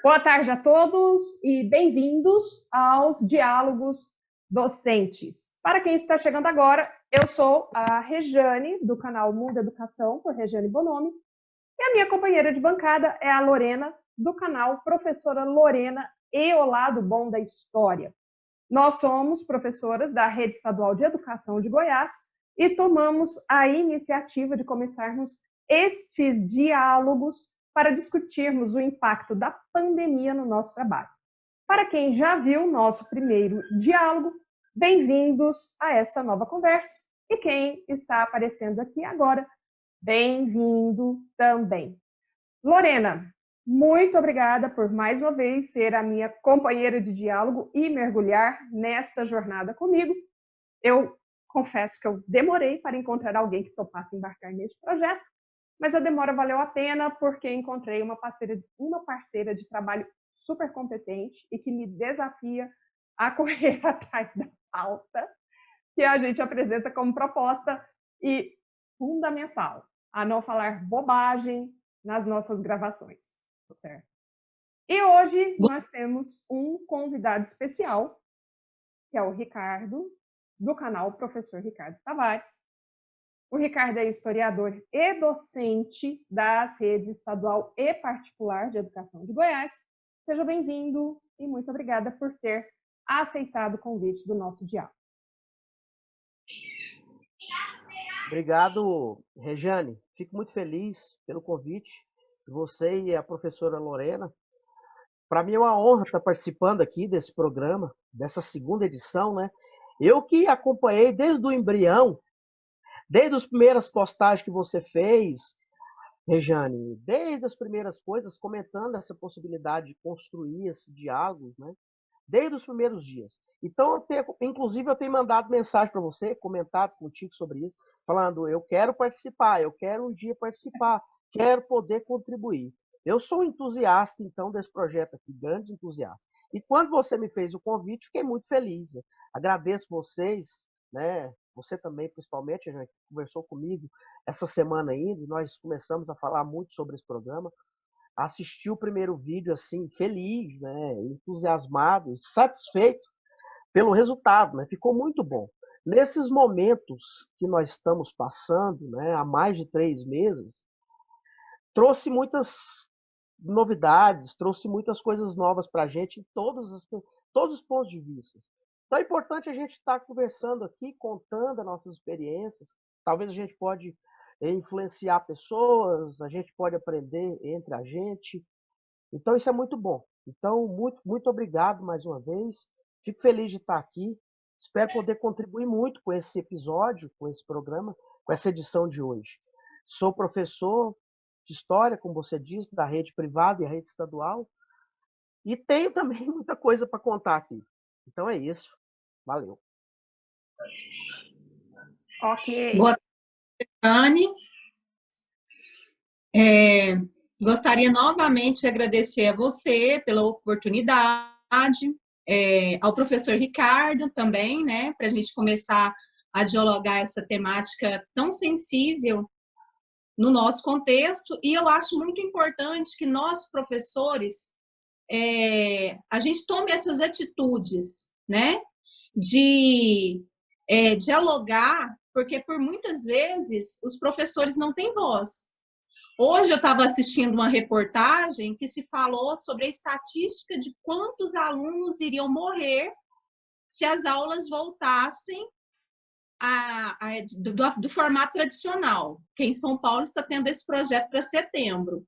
Boa tarde a todos e bem-vindos aos Diálogos Docentes. Para quem está chegando agora, eu sou a Rejane, do canal Mundo Educação, por Rejane Bonomi, e a minha companheira de bancada é a Lorena, do canal Professora Lorena e o Lado Bom da História. Nós somos professoras da Rede Estadual de Educação de Goiás e tomamos a iniciativa de começarmos estes diálogos para discutirmos o impacto da pandemia no nosso trabalho. Para quem já viu nosso primeiro diálogo, bem-vindos a esta nova conversa. E quem está aparecendo aqui agora, bem-vindo também. Lorena, muito obrigada por mais uma vez ser a minha companheira de diálogo e mergulhar nesta jornada comigo. Eu confesso que eu demorei para encontrar alguém que topasse embarcar neste projeto, mas a demora valeu a pena porque encontrei uma parceira de trabalho super competente e que me desafia a correr atrás da pauta que a gente apresenta como proposta e fundamental, a não falar bobagem nas nossas gravações, certo? E hoje nós temos um convidado especial, que é o Ricardo, do canal Professor Ricardo Tavares. O Ricardo é historiador e docente das redes estadual e particular de educação de Goiás. Seja bem-vindo e muito obrigada por ter aceitado o convite do nosso diálogo. Obrigado, Rejane. Fico muito feliz pelo convite de você e a professora Lorena. Para mim é uma honra estar participando aqui desse programa, dessa segunda edição, né? Eu que acompanhei desde o embrião, desde as primeiras postagens que você fez, Rejane, desde as primeiras coisas, comentando essa possibilidade de construir esse diálogo, né? Desde os primeiros dias. Então, inclusive, eu tenho mandado mensagem para você, comentado contigo sobre isso, falando, eu quero participar, eu quero um dia participar, quero poder contribuir. Eu sou um entusiasta, então, desse projeto aqui, grande entusiasta. E quando você me fez o convite, fiquei muito feliz. Agradeço vocês, né? Você também, principalmente, já conversou comigo essa semana ainda, e nós começamos a falar muito sobre esse programa. Assisti o primeiro vídeo assim, feliz, né, entusiasmado, satisfeito pelo resultado, né? Ficou muito bom. Nesses momentos que nós estamos passando, né, há mais de 3 meses, trouxe muitas novidades, trouxe muitas coisas novas para a gente em todos os pontos de vista. Então é importante a gente estar conversando aqui, contando as nossas experiências. Talvez a gente pode influenciar pessoas, a gente pode aprender entre a gente. Então isso é muito bom. Então, muito obrigado mais uma vez. Fico feliz de estar aqui. Espero poder contribuir muito com esse episódio, com esse programa, com essa edição de hoje. Sou professor de História, como você disse, da rede privada e a rede estadual. E tenho também muita coisa para contar aqui. Então é isso. Valeu. Ok. Boa tarde, Anne. Gostaria novamente de agradecer a você pela oportunidade, ao professor Ricardo também, né, para a gente começar a dialogar essa temática tão sensível no nosso contexto. E eu acho muito importante que nós, professores, a gente tome essas atitudes, né, de dialogar, porque por muitas vezes os professores não têm voz. Hoje eu estava assistindo uma reportagem que se falou sobre a estatística de quantos alunos iriam morrer se as aulas voltassem do formato tradicional, que em São Paulo está tendo esse projeto para setembro.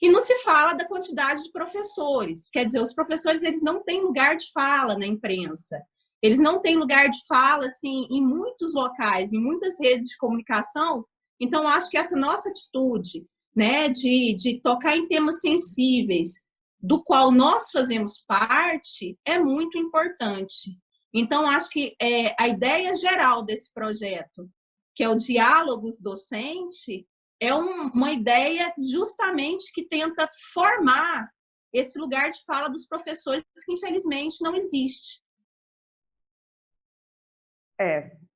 E não se fala da quantidade de professores, quer dizer, os professores eles não têm lugar de fala na imprensa, eles não têm lugar de fala assim, em muitos locais, em muitas redes de comunicação. Então, acho que essa nossa atitude, né, de tocar em temas sensíveis, do qual nós fazemos parte, é muito importante. Então, acho que a ideia geral desse projeto, que é o Diálogos Docente, é uma ideia justamente que tenta formar esse lugar de fala dos professores que, infelizmente, não existe.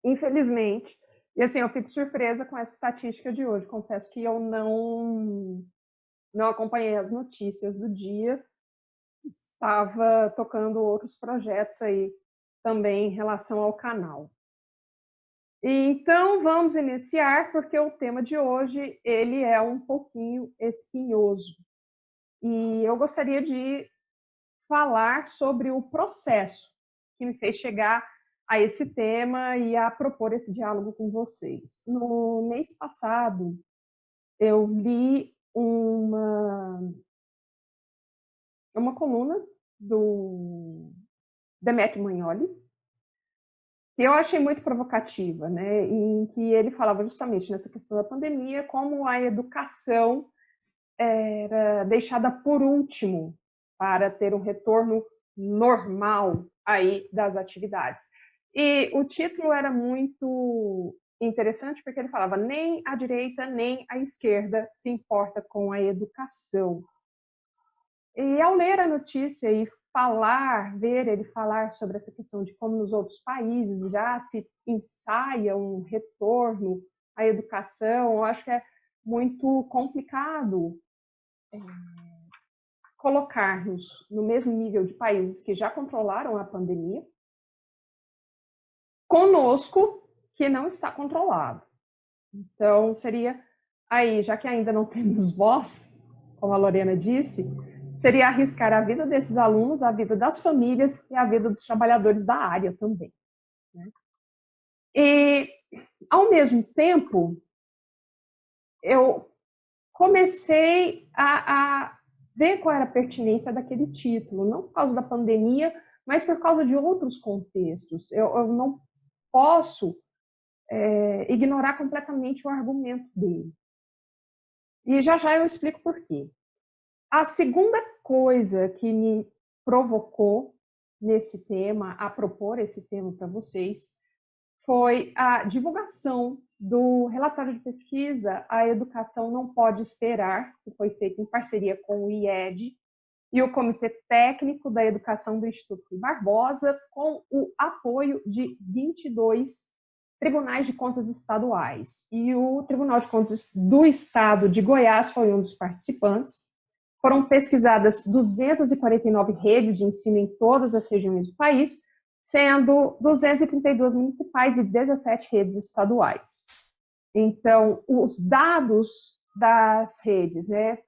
Infelizmente. E assim, eu fico surpresa com essa estatística de hoje. Confesso que eu não acompanhei as notícias do dia, estava tocando outros projetos aí também em relação ao canal. Então, vamos iniciar, porque o tema de hoje, ele é um pouquinho espinhoso. E eu gostaria de falar sobre o processo que me fez chegar a esse tema e a propor esse diálogo com vocês. No mês passado, eu li uma coluna do Demetrio Magnoli, que eu achei muito provocativa, né, em que ele falava justamente nessa questão da pandemia, como a educação era deixada por último para ter um retorno normal aí das atividades. E o título era muito interessante porque ele falava: nem a direita nem a esquerda se importa com a educação. E ao ler a notícia e ver ele falar sobre essa questão de como nos outros países já se ensaia um retorno à educação, eu acho que é muito complicado colocar-nos no mesmo nível de países que já controlaram a pandemia, conosco, que não está controlado. Então, seria aí, já que ainda não temos voz, como a Lorena disse, seria arriscar a vida desses alunos, a vida das famílias e a vida dos trabalhadores da área também, né? E, ao mesmo tempo, eu comecei a ver qual era a pertinência daquele título, não por causa da pandemia, mas por causa de outros contextos. Eu não posso ignorar completamente o argumento dele. E já eu explico por quê. A segunda coisa que me provocou nesse tema, a propor esse tema para vocês, foi a divulgação do relatório de pesquisa A Educação Não Pode Esperar, que foi feito em parceria com o IED e o Comitê Técnico da Educação do Instituto Rui Barbosa, com o apoio de 22 tribunais de contas estaduais. E o Tribunal de Contas do Estado de Goiás foi um dos participantes. Foram pesquisadas 249 redes de ensino em todas as regiões do país, sendo 232 municipais e 17 redes estaduais. Então, os dados das redes, né,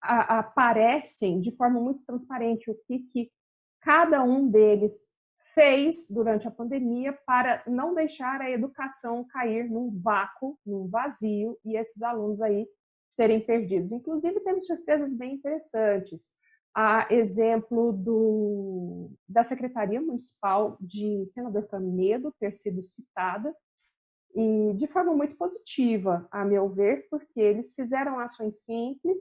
aparecem de forma muito transparente o que cada um deles fez durante a pandemia para não deixar a educação cair num vácuo, num vazio, e esses alunos aí serem perdidos. Inclusive, temos surpresas bem interessantes. A exemplo da Secretaria Municipal de Senador Canedo ter sido citada, e de forma muito positiva, a meu ver, porque eles fizeram ações simples,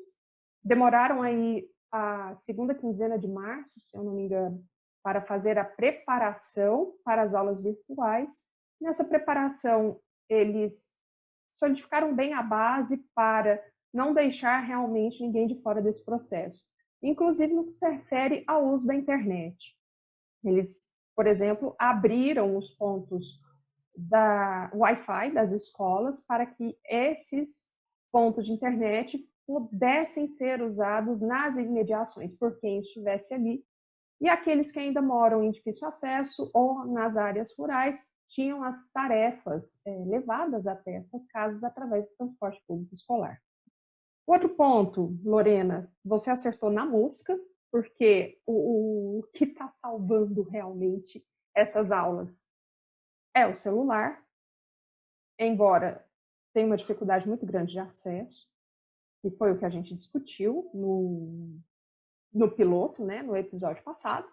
demoraram aí a segunda quinzena de março, se eu não me engano, para fazer a preparação para as aulas virtuais. Nessa preparação, eles solidificaram bem a base para não deixar realmente ninguém de fora desse processo, inclusive no que se refere ao uso da internet. Eles, por exemplo, abriram os pontos da Wi-Fi das escolas para que esses pontos de internet pudessem ser usados nas imediações por quem estivesse ali, e aqueles que ainda moram em difícil acesso ou nas áreas rurais tinham as tarefas levadas até essas casas através do transporte público escolar. Outro ponto, Lorena, você acertou na mosca, porque o que está salvando realmente essas aulas é o celular, embora tenha uma dificuldade muito grande de acesso, que foi o que a gente discutiu no piloto, né, no episódio passado,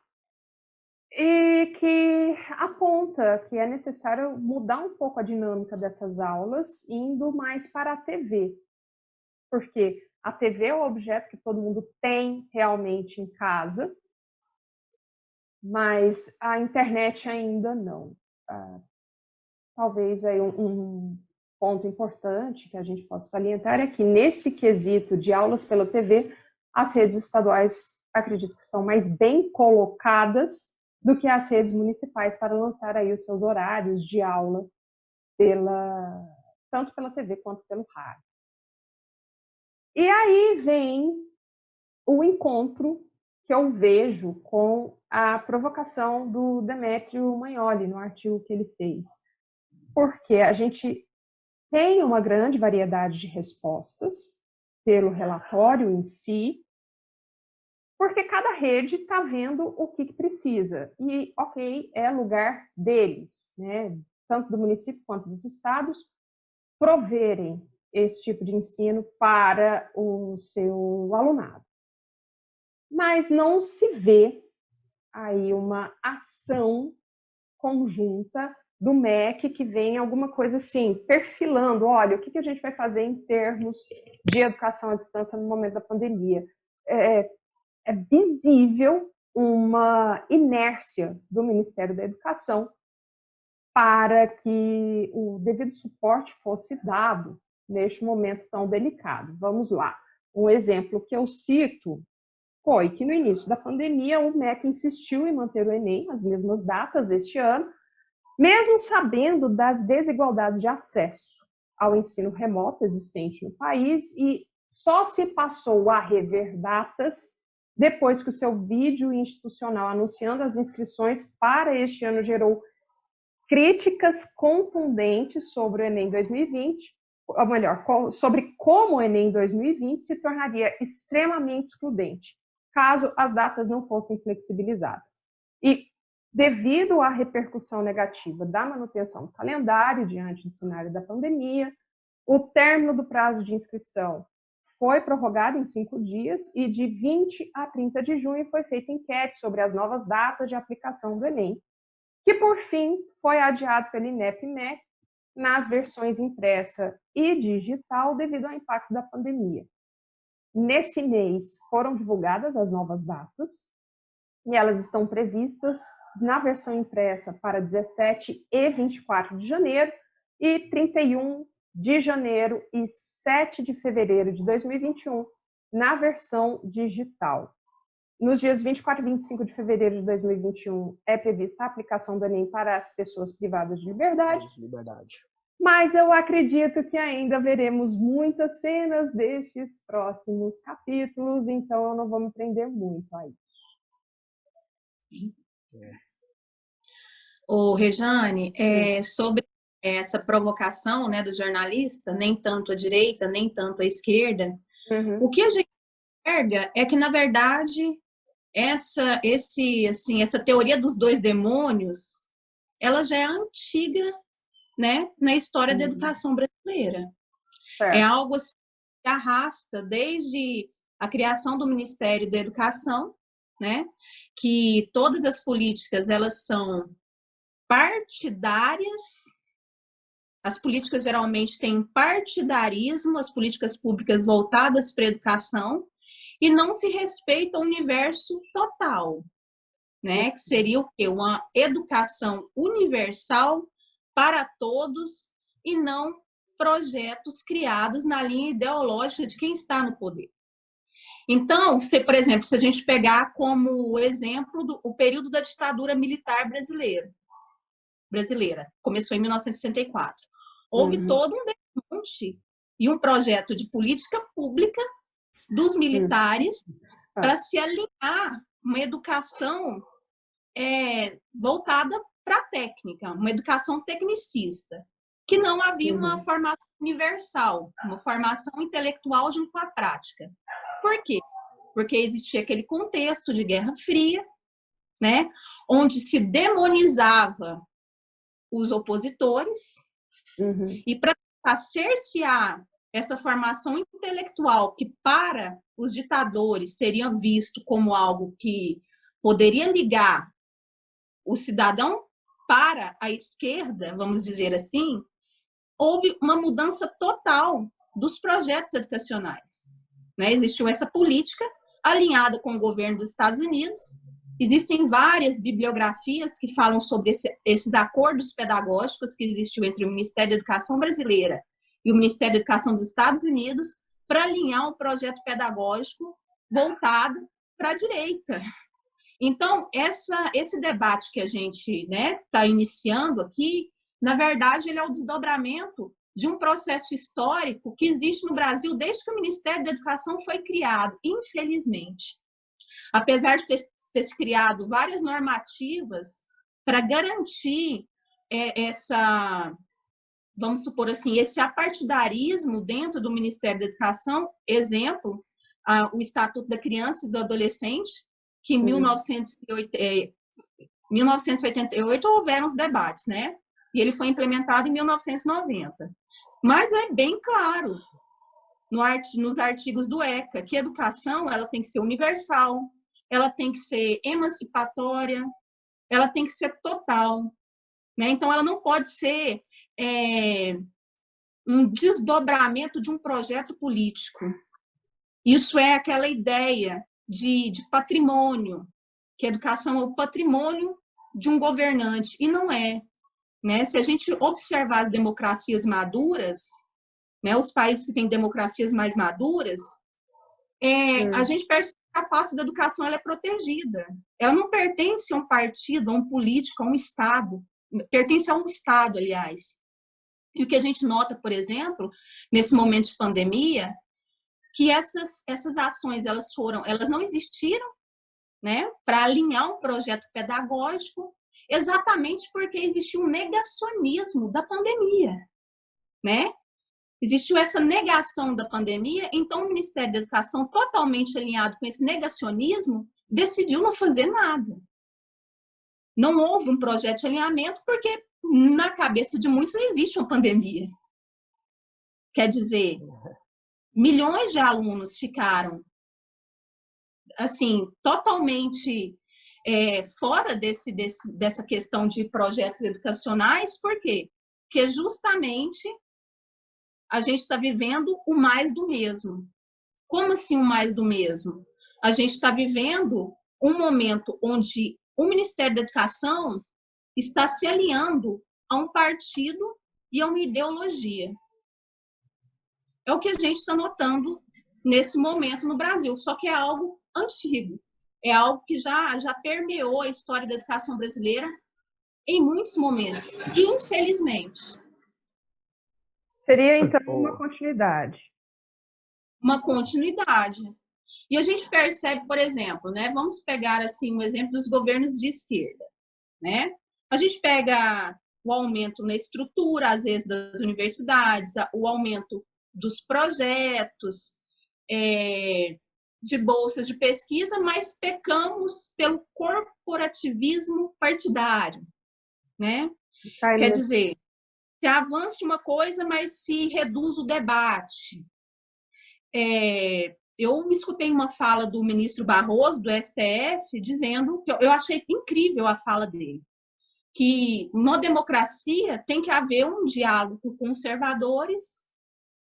e que aponta que é necessário mudar um pouco a dinâmica dessas aulas, indo mais para a TV, porque a TV é o objeto que todo mundo tem realmente em casa, mas a internet ainda não. Talvez aí um ponto importante que a gente possa salientar é que, nesse quesito de aulas pela TV, as redes estaduais, acredito que estão mais bem colocadas do que as redes municipais para lançar aí os seus horários de aula tanto pela TV quanto pelo rádio. E aí vem o encontro que eu vejo com a provocação do Demétrio Magnoli no artigo que ele fez. Porque a gente tem uma grande variedade de respostas pelo relatório em si, porque cada rede está vendo o que precisa. E, ok, é lugar deles, né, tanto do município quanto dos estados, proverem esse tipo de ensino para o seu alunado. Mas não se vê aí uma ação conjunta do MEC que vem alguma coisa assim, perfilando, olha, o que a gente vai fazer em termos de educação à distância no momento da pandemia. É visível uma inércia do Ministério da Educação para que o devido suporte fosse dado neste momento tão delicado. Vamos lá. Um exemplo que eu cito foi que no início da pandemia o MEC insistiu em manter o Enem, as mesmas datas este ano, mesmo sabendo das desigualdades de acesso ao ensino remoto existente no país, e só se passou a rever datas depois que o seu vídeo institucional anunciando as inscrições para este ano gerou críticas contundentes sobre o Enem 2020, ou melhor, sobre como o Enem 2020 se tornaria extremamente excludente, caso as datas não fossem flexibilizadas. E, devido à repercussão negativa da manutenção do calendário diante do cenário da pandemia, o término do prazo de inscrição foi prorrogado em 5 dias e de 20 a 30 de junho foi feita enquete sobre as novas datas de aplicação do Enem, que, por fim, foi adiado pelo INEP-MEC nas versões impressa e digital devido ao impacto da pandemia. Nesse mês foram divulgadas as novas datas e elas estão previstas na versão impressa para 17 e 24 de janeiro e 31 de janeiro e 7 de fevereiro de 2021 na versão digital. Nos dias 24 e 25 de fevereiro de 2021 é prevista a aplicação do Enem para as pessoas privadas de liberdade. Mas eu acredito que ainda veremos muitas cenas destes próximos capítulos, então eu não vou me prender muito a isso. Ô, Rejane, sobre essa provocação, né, do jornalista, nem tanto à direita, nem tanto à esquerda, o que a gente enxerga é que, na verdade, essa teoria dos dois demônios, ela já é antiga, né, na história da educação brasileira. É algo assim, que arrasta desde a criação do Ministério da Educação, né, que todas as políticas elas são partidárias. As políticas geralmente têm partidarismo, as políticas públicas voltadas para a educação, e não se respeita o universo total, né? Que seria o quê? Uma educação universal para todos e não projetos criados na linha ideológica de quem está no poder. Então, por exemplo, se a gente pegar como exemplo o período da ditadura militar brasileira, começou em 1964. Houve todo um desmonte e um projeto de política pública dos militares para se alinhar uma educação voltada para a técnica, uma educação tecnicista, que não havia uma formação universal, uma formação intelectual junto com a prática. Por quê? Porque existia aquele contexto de Guerra Fria, né, onde se demonizava os opositores, e para cercear essa formação intelectual que para os ditadores seria visto como algo que poderia ligar o cidadão para a esquerda, vamos dizer assim, houve uma mudança total dos projetos educacionais, né? Existiu essa política alinhada com o governo dos Estados Unidos. Existem várias bibliografias que falam sobre esses acordos pedagógicos que existiu entre o Ministério da Educação brasileira e o Ministério da Educação dos Estados Unidos para alinhar um projeto pedagógico voltado para a direita. Então, esse debate que a gente está iniciando aqui, na verdade, ele é o desdobramento de um processo histórico que existe no Brasil desde que o Ministério da Educação foi criado, infelizmente. Apesar de ter se criado várias normativas para garantir essa, vamos supor assim, esse apartidarismo dentro do Ministério da Educação, exemplo, o Estatuto da Criança e do Adolescente, que em 1988 houveram os debates, né? E ele foi implementado em 1990. Mas é bem claro nos artigos do ECA que a educação ela tem que ser universal, ela tem que ser emancipatória, ela tem que ser total, né? Então, ela não pode ser um desdobramento de um projeto político. Isso é aquela ideia de patrimônio, que a educação é o patrimônio de um governante, e não é. Né? Se a gente observar as democracias maduras, né, os países que têm democracias mais maduras, a gente percebe que a classe da educação ela é protegida. Ela não pertence a um partido, a um político, a um Estado. Pertence a um Estado, aliás. E o que a gente nota, por exemplo, nesse momento de pandemia, que essas ações elas não existiram, né, para alinhar um projeto pedagógico, exatamente porque existiu um negacionismo da pandemia, né? Existiu essa negação da pandemia, então o Ministério da Educação, totalmente alinhado com esse negacionismo, decidiu não fazer nada. Não houve um projeto de alinhamento porque na cabeça de muitos não existe uma pandemia. Quer dizer, milhões de alunos ficaram assim, totalmente fora dessa questão de projetos educacionais. Por quê? Porque justamente a gente está vivendo o mais do mesmo. Como assim o mais do mesmo? A gente está vivendo um momento onde o Ministério da Educação está se alinhando a um partido e a uma ideologia. É o que a gente está notando nesse momento no Brasil, só que é algo antigo, é algo que já permeou a história da educação brasileira em muitos momentos, infelizmente. Seria, então, uma continuidade. Uma continuidade. E a gente percebe, por exemplo, né, vamos pegar assim um exemplo dos governos de esquerda, né? A gente pega o aumento na estrutura, às vezes, das universidades, o aumento dos projetos, de bolsas de pesquisa, mas pecamos pelo corporativismo partidário, né? Quer dizer, se avança uma coisa, mas se reduz o debate. Eu escutei uma fala do ministro Barroso, do STF, dizendo, que eu achei incrível a fala dele, que na democracia tem que haver um diálogo com conservadores,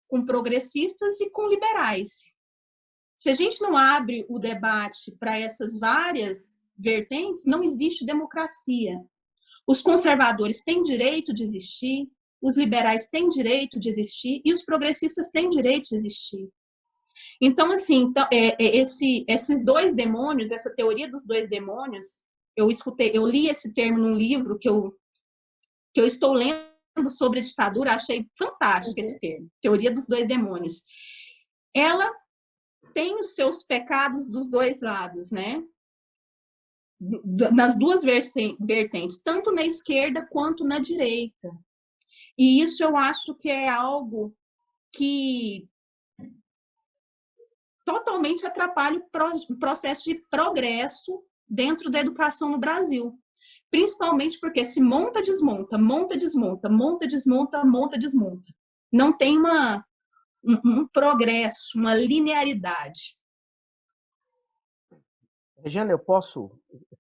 com progressistas e com liberais. Se a gente não abre o debate para essas várias vertentes, não existe democracia. Os conservadores têm direito de existir, os liberais têm direito de existir e os progressistas têm direito de existir. Então, assim, esses dois demônios, essa teoria dos dois demônios, eu li esse termo num livro que eu estou lendo sobre a ditadura, achei fantástico esse termo, teoria dos dois demônios. Ela tem os seus pecados dos dois lados, né? Nas duas vertentes, tanto na esquerda quanto na direita. E isso eu acho que é algo que totalmente atrapalha o processo de progresso dentro da educação no Brasil. Principalmente porque se monta, desmonta, monta, desmonta, monta, desmonta, monta, desmonta. Não tem um progresso, uma linearidade. Regiane,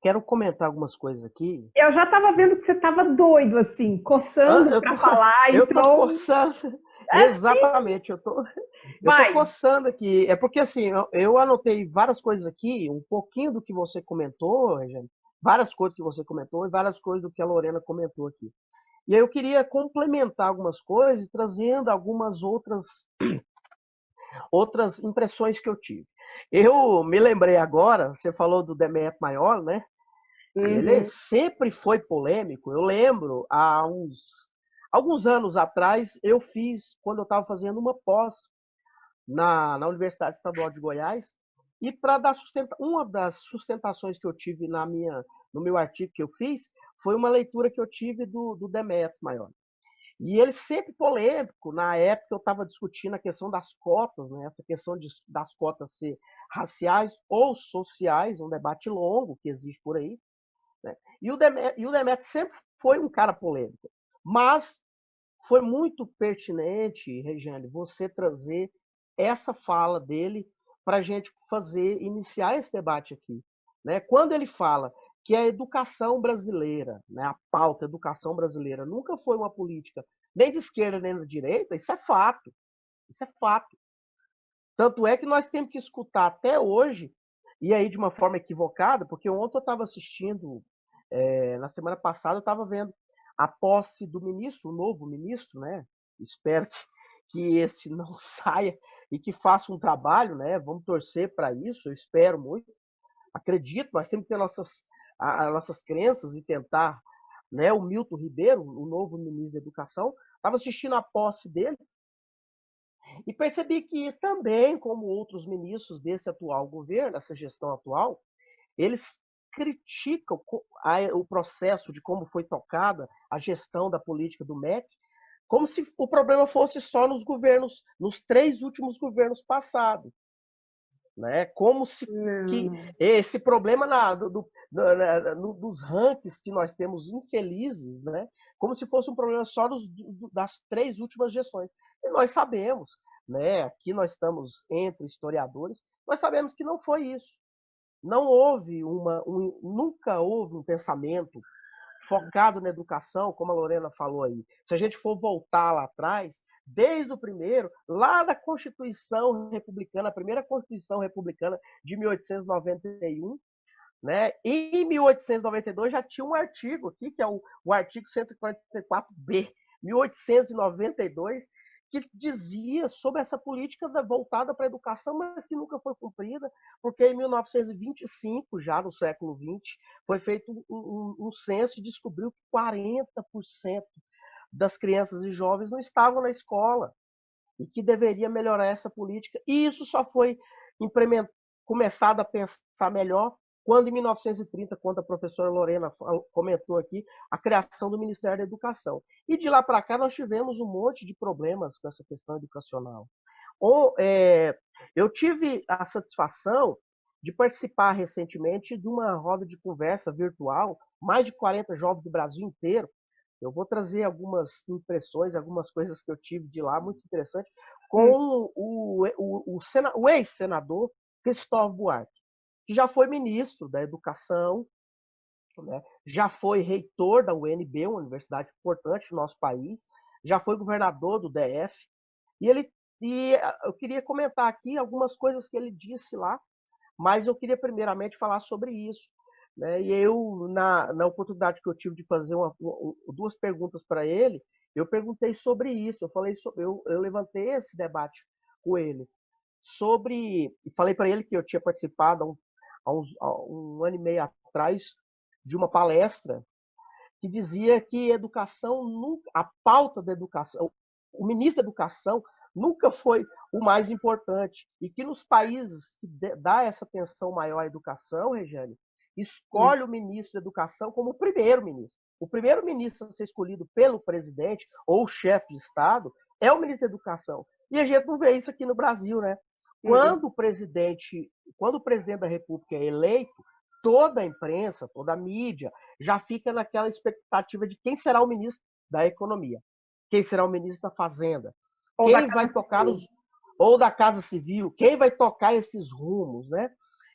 quero comentar algumas coisas aqui. Eu já estava vendo que você estava doido, assim, coçando para falar. Eu tô coçando. Exatamente, eu tô coçando aqui. É porque, assim, eu anotei várias coisas aqui, um pouquinho do que você comentou, Regiane, várias coisas que você comentou e várias coisas do que a Lorena comentou aqui. E aí eu queria complementar algumas coisas, trazendo algumas outras impressões que eu tive. Eu me lembrei agora, você falou do Demetrio Maior, né? Ele sempre foi polêmico. Eu lembro, há alguns anos atrás, quando eu estava fazendo uma pós na Universidade Estadual de Goiás, E para dar uma das sustentações que eu tive no meu artigo que eu fiz foi uma leitura que eu tive do Demetrio Maior. E ele sempre polêmico, na época eu estava discutindo a questão das cotas, né? Essa questão das cotas ser raciais ou sociais, um debate longo que existe por aí. Né? E o Demetrio sempre foi um cara polêmico. Mas foi muito pertinente, Regiane, você trazer essa fala dele para a gente iniciar esse debate aqui. Né? Quando ele fala que a educação brasileira, né, a pauta educação brasileira, nunca foi uma política nem de esquerda nem de direita, isso é fato. Isso é fato. Tanto é que nós temos que escutar até hoje, e aí de uma forma equivocada, porque ontem eu estava assistindo, na semana passada eu estava vendo a posse do ministro, o novo ministro, né? Espero que esse não saia e que faça um trabalho, né? Vamos torcer para isso, eu espero muito. Acredito, nós temos que ter nossas crenças e tentar, né? O Milton Ribeiro, o novo ministro da Educação, estava assistindo a posse dele e percebi que também, como outros ministros desse atual governo, dessa gestão atual, eles criticam o processo de como foi tocada a gestão da política do MEC, como se o problema fosse só nos 3 últimos governos passados. Né? Como se que esse problema dos rankings que nós temos infelizes, né? Como se fosse um problema só das 3 últimas gestões. E nós sabemos, né? Aqui nós estamos entre historiadores, nós sabemos que não foi isso. Não houve nunca houve um pensamento focado na educação, como a Lorena falou aí. Se a gente for voltar lá atrás, desde o primeiro, lá da Constituição Republicana, a primeira Constituição Republicana de 1891, né? Em 1892 já tinha um artigo aqui, que é o artigo 144B, 1892, que dizia sobre essa política voltada para a educação, mas que nunca foi cumprida, porque em 1925, já no século XX, foi feito um censo e descobriu que 40% das crianças e jovens não estavam na escola e que deveria melhorar essa política. E isso só foi começado a pensar melhor quando, em 1930, quando a professora Lorena comentou aqui, a criação do Ministério da Educação. E de lá para cá nós tivemos um monte de problemas com essa questão educacional. Eu tive a satisfação de participar recentemente de uma roda de conversa virtual, mais de 40 jovens do Brasil inteiro. Eu vou trazer algumas impressões, algumas coisas que eu tive de lá, muito interessante, com o ex-senador Cristóvão Buarque, que já foi ministro da Educação, né? Já foi reitor da UNB, uma universidade importante no nosso país, já foi governador do DF, e eu queria comentar aqui algumas coisas que ele disse lá, mas eu queria primeiramente falar sobre isso. Né? E eu, na oportunidade que eu tive de fazer 2 perguntas para ele, eu perguntei sobre isso, eu levantei esse debate com ele, e falei para ele que eu tinha participado há um ano e meio atrás de uma palestra que dizia que a pauta da educação, o ministro da Educação nunca foi o mais importante, e que nos países que dá essa atenção maior à educação, Regiane, escolhe o ministro da Educação como o primeiro-ministro. O primeiro-ministro a ser escolhido pelo presidente ou chefe de Estado é o ministro da Educação. E a gente não vê isso aqui no Brasil, né? Quando o presidente da República é eleito, toda a imprensa, toda a mídia já fica naquela expectativa de quem será o ministro da Economia, quem será o ministro da Fazenda, quem vai tocar ou da Casa Civil, quem vai tocar esses rumos, né?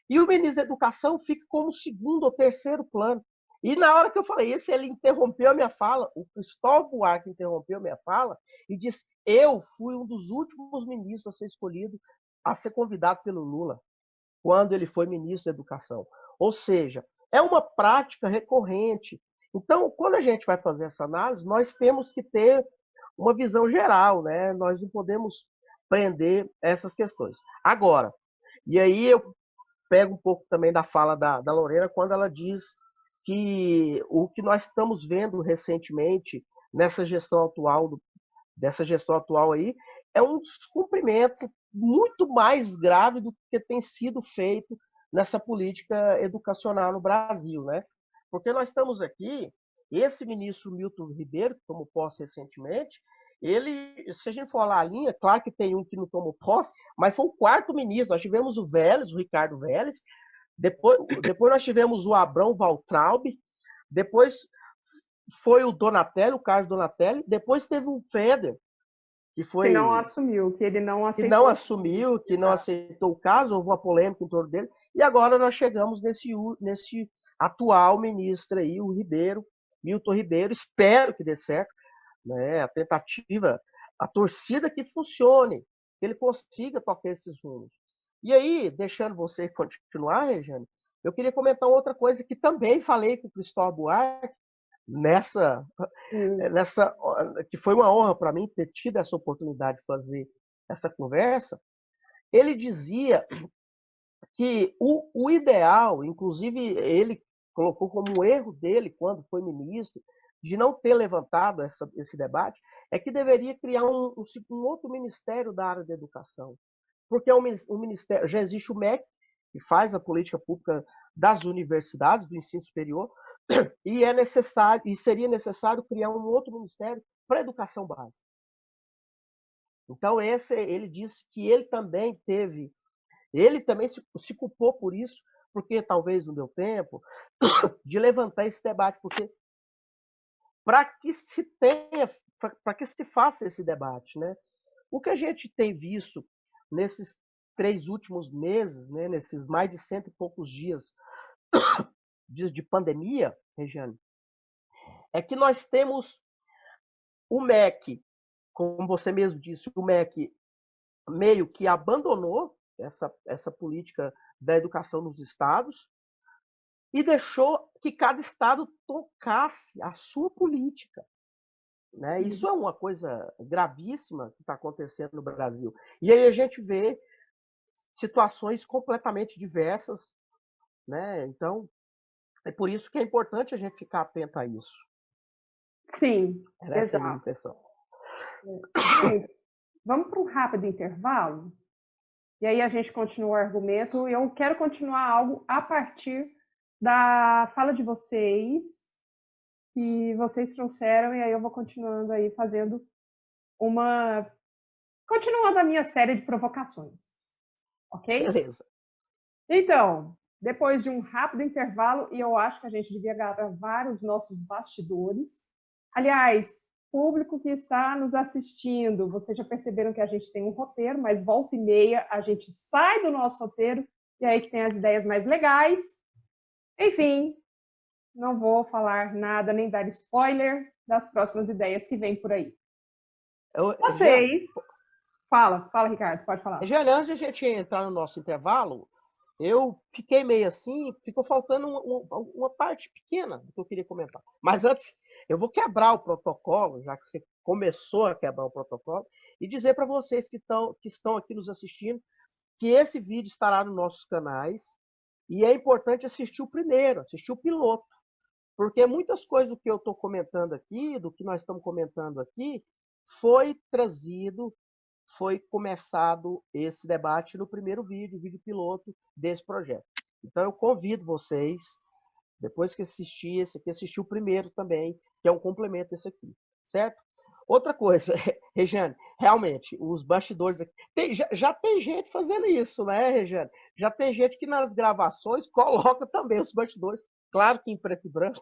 E o ministro da Educação fica como segundo ou terceiro plano. E na hora que eu falei isso, ele interrompeu a minha fala, o Cristóvão Buarque interrompeu a minha fala e disse: eu fui um dos últimos ministros a ser escolhido, a ser convidado pelo Lula, quando ele foi ministro da Educação. Ou seja, é uma prática recorrente. Então, quando a gente vai fazer essa análise, nós temos que ter uma visão geral, né? Nós não podemos prender essas questões. Agora, e aí eu pego um pouco também da fala da Lorena, quando ela diz que o que nós estamos vendo recentemente nessa gestão atual, dessa gestão atual aí, é um descumprimento muito mais grave do que tem sido feito nessa política educacional no Brasil, né? Porque nós estamos aqui, esse ministro Milton Ribeiro, que tomou posse recentemente, ele, se a gente for lá a linha, claro que tem um que não tomou posse, mas foi o quarto ministro. Nós tivemos o Vélez, o Ricardo Vélez, depois nós tivemos o Abrão Valtraub, depois foi o Donatelli, o Carlos Donatelli, depois teve o Feder, que Que não foi assumiu, que ele não que não aceitou. assumiu, que não Exato. aceitou o caso, houve uma polêmica em torno dele, e agora nós chegamos nesse atual ministro aí, o Ribeiro, Milton Ribeiro, espero que dê certo, né? A tentativa, a torcida que funcione, que ele consiga tocar esses rumos. E aí, deixando você continuar, Regiane, eu queria comentar outra coisa que também falei com o Cristóvão Buarque, nessa, nessa que foi uma honra para mim ter tido essa oportunidade de fazer essa conversa. Ele dizia que o ideal, inclusive ele colocou como um erro dele quando foi ministro, de não ter levantado esse debate, é que deveria criar um outro ministério da área da educação. Porque o ministério, já existe o MEC, que faz a política pública das universidades, do ensino superior, e é necessário, e seria necessário criar um outro ministério para a educação básica. Então, ele disse que ele também se culpou por isso, porque talvez não deu tempo de levantar esse debate, porque para que se faça esse debate, né? O que a gente tem visto nesses 3 últimos meses, né, nesses mais de 100 e poucos dias de pandemia, Regiane, é que nós temos o MEC, como você mesmo disse, o MEC meio que abandonou essa política da educação nos estados e deixou que cada estado tocasse a sua política. Né? Isso é uma coisa gravíssima que está acontecendo no Brasil. E aí a gente vê situações completamente diversas. Né? Então, é por isso que é importante a gente ficar atento a isso. Sim, Era essa a minha exato. impressão. Gente, vamos para um rápido intervalo? E aí a gente continua o argumento. E eu quero continuar algo a partir da fala de vocês, que vocês trouxeram, e aí eu vou continuando aí fazendo continuando a minha série de provocações. Ok? Beleza. Então, depois de um rápido intervalo, e eu acho que a gente devia gravar os nossos bastidores. Aliás, público que está nos assistindo, vocês já perceberam que a gente tem um roteiro, mas volta e meia a gente sai do nosso roteiro, e aí que tem as ideias mais legais. Enfim, não vou falar nada, nem dar spoiler das próximas ideias que vêm por aí. Vocês... Fala, Ricardo, pode falar. Já antes de a gente entrar no nosso intervalo, eu fiquei meio assim, ficou faltando uma parte pequena do que eu queria comentar. Mas antes, eu vou quebrar o protocolo, já que você começou a quebrar o protocolo, e dizer para vocês que estão aqui nos assistindo que esse vídeo estará nos nossos canais e é importante assistir o primeiro, assistir o piloto, porque muitas coisas do que eu estou comentando aqui, do que nós estamos comentando aqui, foi começado esse debate no primeiro vídeo piloto desse projeto. Então eu convido vocês, depois que assistir esse aqui, assistir o primeiro também, que é um complemento desse aqui, certo? Outra coisa, Regiane, realmente, os bastidores aqui, já tem gente fazendo isso, né, Regiane? Já tem gente que nas gravações coloca também os bastidores, claro que em preto e branco,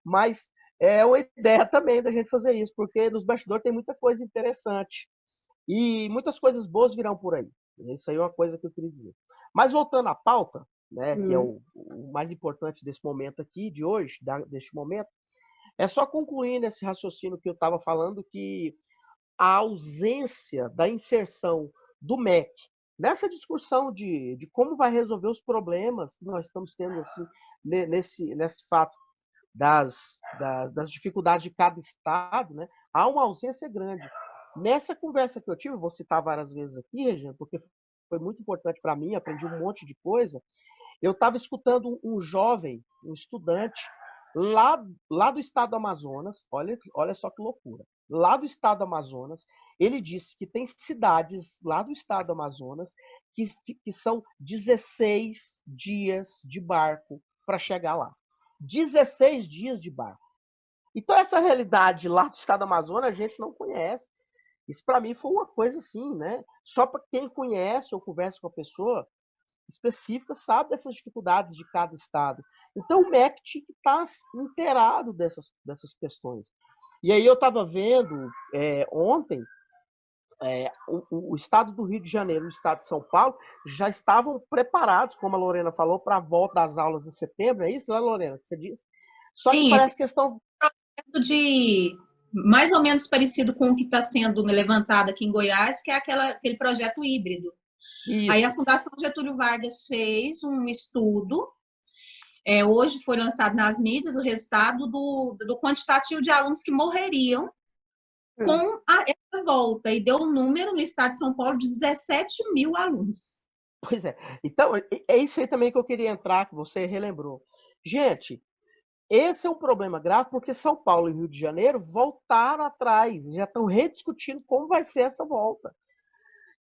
mas é uma ideia também da gente fazer isso, porque nos bastidores tem muita coisa interessante. E muitas coisas boas virão por aí. Isso aí é uma coisa que eu queria dizer. Mas voltando à pauta, né, que é o mais importante desse momento aqui, de hoje, deste momento, é só concluir nesse raciocínio que eu estava falando, que a ausência da inserção do MEC nessa discussão de como vai resolver os problemas que nós estamos tendo assim, nesse fato das dificuldades de cada estado, né, há uma ausência grande. Nessa conversa que eu tive, vou citar várias vezes aqui, Regina, porque foi muito importante para mim, aprendi um monte de coisa. Eu estava escutando um jovem, um estudante, lá do estado do Amazonas, olha só que loucura. lá do estado do Amazonas. Ele disse que tem cidades lá do estado do Amazonas que são 16 dias de barco para chegar lá. 16 dias de barco. Então, essa realidade lá do estado do Amazonas a gente não conhece. Isso, para mim, foi uma coisa assim, né? Só para quem conhece ou conversa com a pessoa específica sabe dessas dificuldades de cada estado. Então, o MEC tinha que estar inteirado dessas questões. E aí eu estava vendo ontem, o estado do Rio de Janeiro e o estado de São Paulo já estavam preparados, como a Lorena falou, para a volta das aulas em setembro. É isso, né, Lorena, que você disse? Só que Sim, parece que estão... de mais ou menos parecido com o que está sendo levantado aqui em Goiás, que é aquele projeto híbrido. Aí a Isso. Fundação Getúlio Vargas fez um estudo, hoje foi lançado nas mídias o resultado do quantitativo de alunos que morreriam com essa volta, e deu um número no estado de São Paulo de 17 mil alunos. Pois é. Então, é isso aí também que eu queria entrar, que você relembrou. Gente, esse é um problema grave porque São Paulo e Rio de Janeiro voltaram atrás, já estão rediscutindo como vai ser essa volta.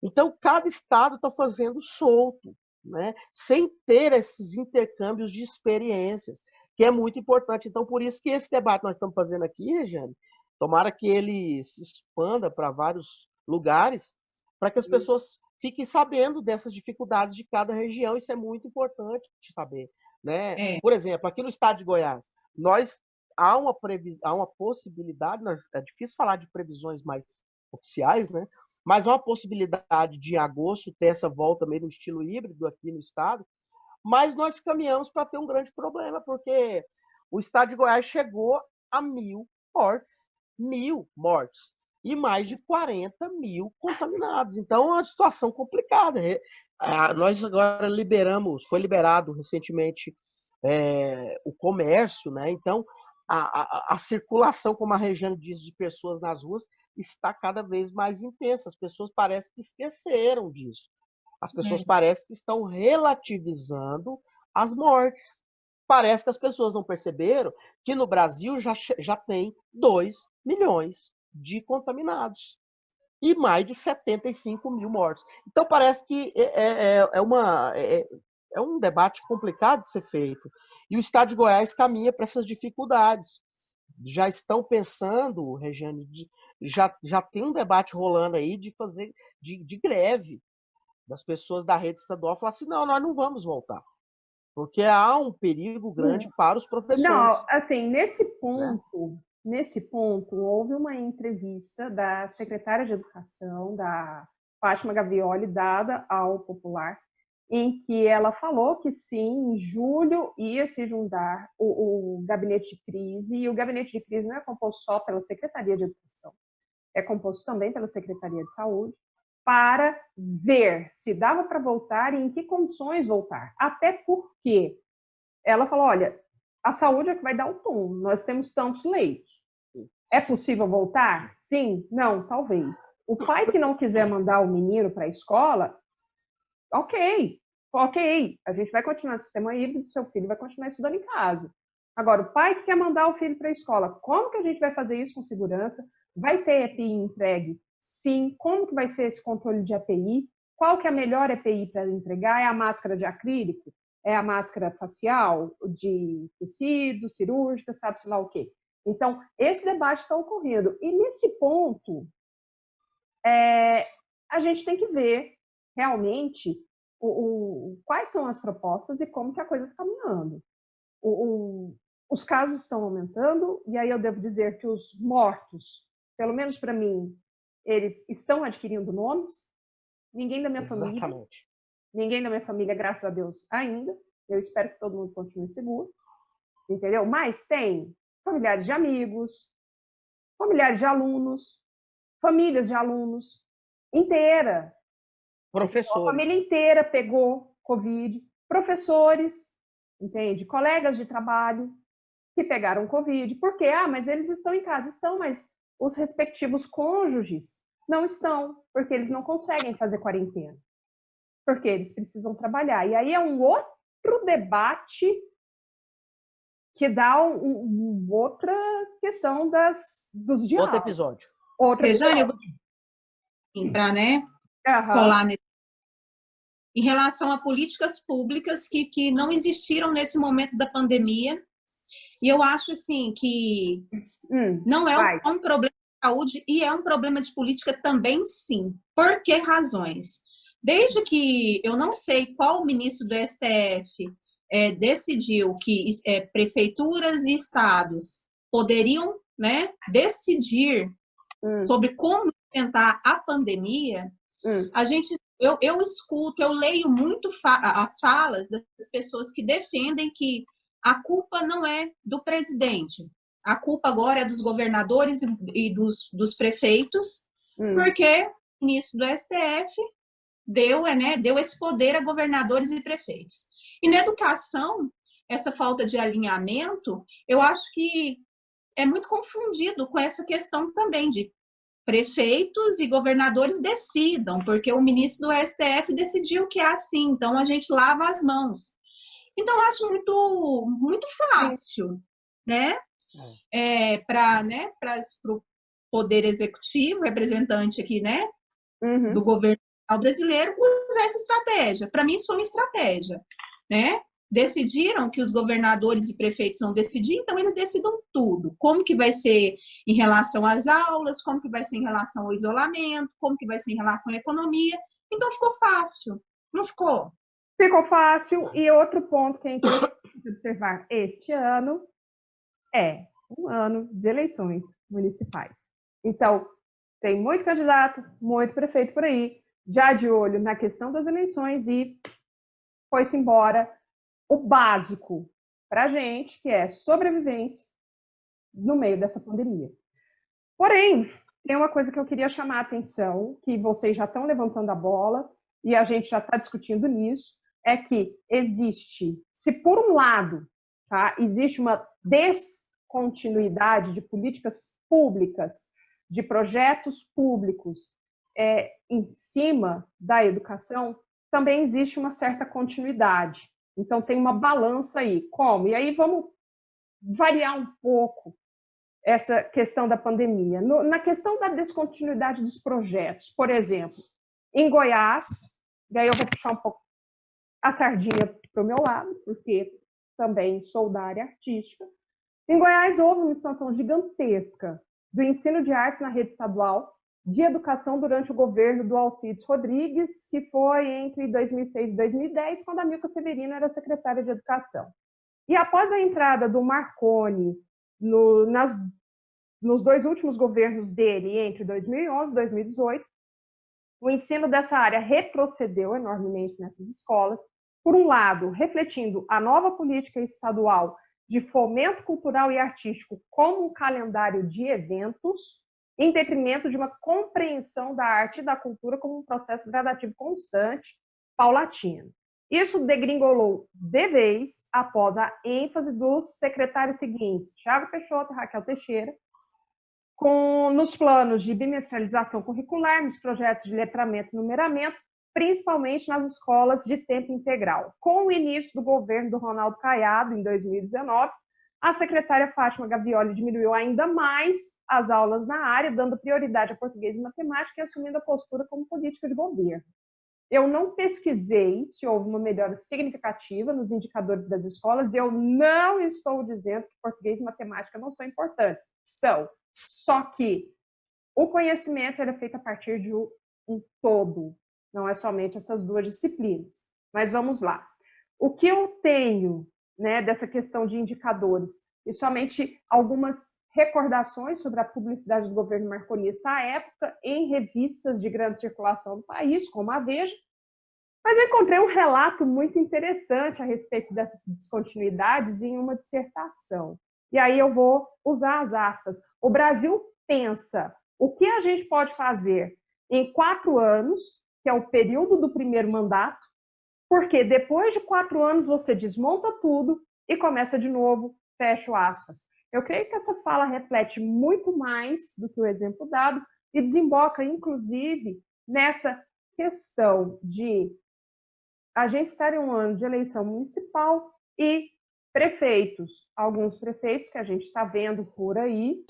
Então, cada estado está fazendo solto, né? Sem ter esses intercâmbios de experiências, que é muito importante. Então, por isso que esse debate que nós estamos fazendo aqui, Regiane, tomara que ele se expanda para vários lugares, para que as pessoas fiquem sabendo dessas dificuldades de cada região. Isso é muito importante saber, né? Por exemplo, aqui no estado de Goiás, há uma possibilidade, é difícil falar de previsões mais oficiais, né? Mas há uma possibilidade de em agosto ter essa volta meio no estilo híbrido aqui no estado, mas nós caminhamos para ter um grande problema, porque o estado de Goiás chegou a 1.000 mortes, e mais de 40 mil contaminados. Então, é uma situação complicada. Nós agora foi liberado recentemente o comércio, né? Então, a circulação, como a Regiane diz, de pessoas nas ruas está cada vez mais intensa. As pessoas parecem que esqueceram disso. As pessoas parecem que estão relativizando as mortes. Parece que as pessoas não perceberam que no Brasil já tem 2 milhões de contaminados e mais de 75 mil mortos. Então parece que é um debate complicado de ser feito. E o estado de Goiás caminha para essas dificuldades. Já estão pensando, Regiane, já tem um debate rolando aí de fazer de greve das pessoas da rede estadual, falar assim, não, nós não vamos voltar, porque há um perigo grande para os professores. Não, assim, nesse Né? ponto, houve uma entrevista da secretária de Educação, da Fátima Gavioli, dada ao Popular, em que ela falou que sim, em julho ia se juntar o gabinete de crise, e o gabinete de crise não é composto só pela Secretaria de Educação, é composto também pela Secretaria de Saúde, para ver se dava para voltar e em que condições voltar. Até porque ela falou, olha, a saúde é que vai dar o tom, nós temos tantos leitos. É possível voltar? Sim? Não? Talvez. O pai que não quiser mandar o menino para a escola, ok, a gente vai continuar no sistema híbrido, seu filho vai continuar estudando em casa. Agora, o pai que quer mandar o filho para a escola, como que a gente vai fazer isso com segurança? Vai ter EPI entregue? Sim. Como que vai ser esse controle de EPI? Qual que é a melhor EPI para entregar? É a máscara de acrílico? É a máscara facial, de tecido, cirúrgica, sabe-se lá o quê? Então, esse debate está ocorrendo. E nesse ponto, a gente tem que ver realmente quais são as propostas e como que a coisa está caminhando. Os casos estão aumentando, e aí eu devo dizer que os mortos, pelo menos para mim, eles estão adquirindo nomes. Ninguém da minha família, graças a Deus, ainda. Eu espero que todo mundo continue seguro, entendeu? Mas tem familiares de amigos, familiares de alunos, famílias de alunos inteira. Professores. A família inteira pegou Covid. Professores, entende? Colegas de trabalho que pegaram Covid. Por quê? Mas eles estão em casa. Estão, mas os respectivos cônjuges não estão, porque eles não conseguem fazer quarentena. Porque eles precisam trabalhar. E aí é um outro debate que dá outra questão dos diálogos. Outro episódio. Outra Rejane, eu gostaria para, né, colar nesse. Em relação a políticas públicas que não existiram nesse momento da pandemia, e eu acho assim que não é um problema de saúde e é um problema de política também, sim. Por que razões? Desde que eu não sei qual ministro do STF decidiu que prefeituras e estados poderiam, né, decidir sobre como enfrentar a pandemia, eu escuto, eu leio muito as falas das pessoas que defendem que a culpa não é do presidente, a culpa agora é dos governadores e dos prefeitos, porque o ministro do STF deu esse poder a governadores e prefeitos. E na educação, essa falta de alinhamento, eu acho que é muito confundido com essa questão também de prefeitos e governadores decidam, porque o ministro do STF decidiu que é assim, então a gente lava as mãos. Então, eu acho muito fácil, né? Para o Poder Executivo, representante aqui, né, do governo brasileiro, usar essa estratégia. Para mim, isso é uma estratégia, né? Decidiram que os governadores e prefeitos vão decidir, então eles decidam tudo. Como que vai ser em relação às aulas, como que vai ser em relação ao isolamento, como que vai ser em relação à economia. Então, ficou fácil, não ficou? Ficou fácil. E outro ponto que é interessante observar este ano é um ano de eleições municipais. Então, tem muito candidato, muito prefeito por aí, já de olho na questão das eleições e foi-se embora o básico para a gente, que é sobrevivência no meio dessa pandemia. Porém, tem uma coisa que eu queria chamar a atenção, que vocês já estão levantando a bola e a gente já está discutindo nisso, é que existe, se por um lado, tá, existe uma descontinuidade de políticas públicas, de projetos públicos em cima da educação, também existe uma certa continuidade. Então, tem uma balança aí. Como? E aí vamos variar um pouco essa questão da pandemia. Na questão da descontinuidade dos projetos, por exemplo, em Goiás, daí eu vou puxar um pouco a sardinha para o meu lado, porque também sou da área artística. Em Goiás, houve uma expansão gigantesca do ensino de artes na rede estadual de educação durante o governo do Alcides Rodrigues, que foi entre 2006 e 2010, quando a Milka Severino era secretária de Educação. E após a entrada do Marconi nos dois últimos governos dele, entre 2011 e 2018, o ensino dessa área retrocedeu enormemente nessas escolas, por um lado, refletindo a nova política estadual de fomento cultural e artístico como um calendário de eventos, em detrimento de uma compreensão da arte e da cultura como um processo gradativo constante, paulatino. Isso degringolou de vez após a ênfase dos secretários seguintes, Thiago Peixoto e Raquel Teixeira, nos planos de bimestralização curricular, nos projetos de letramento e numeramento, principalmente nas escolas de tempo integral. Com o início do governo do Ronaldo Caiado, em 2019, a secretária Fátima Gavioli diminuiu ainda mais as aulas na área, dando prioridade a português e matemática e assumindo a postura como política de governo. Eu não pesquisei se houve uma melhora significativa nos indicadores das escolas, e eu não estou dizendo que português e matemática não são importantes. São. Só que o conhecimento é feito a partir de um todo, não é somente essas duas disciplinas. Mas vamos lá. O que eu tenho, né, dessa questão de indicadores, e somente algumas recordações sobre a publicidade do governo marconista à época em revistas de grande circulação do país, como a Veja, mas eu encontrei um relato muito interessante a respeito dessas descontinuidades em uma dissertação. E aí eu vou usar as aspas. O Brasil pensa o que a gente pode fazer em 4 anos, que é o período do primeiro mandato, porque depois de 4 anos você desmonta tudo e começa de novo, fecho aspas. Eu creio que essa fala reflete muito mais do que o exemplo dado e desemboca, inclusive, nessa questão de a gente estar em um ano de eleição municipal e prefeitos, alguns prefeitos que a gente está vendo por aí,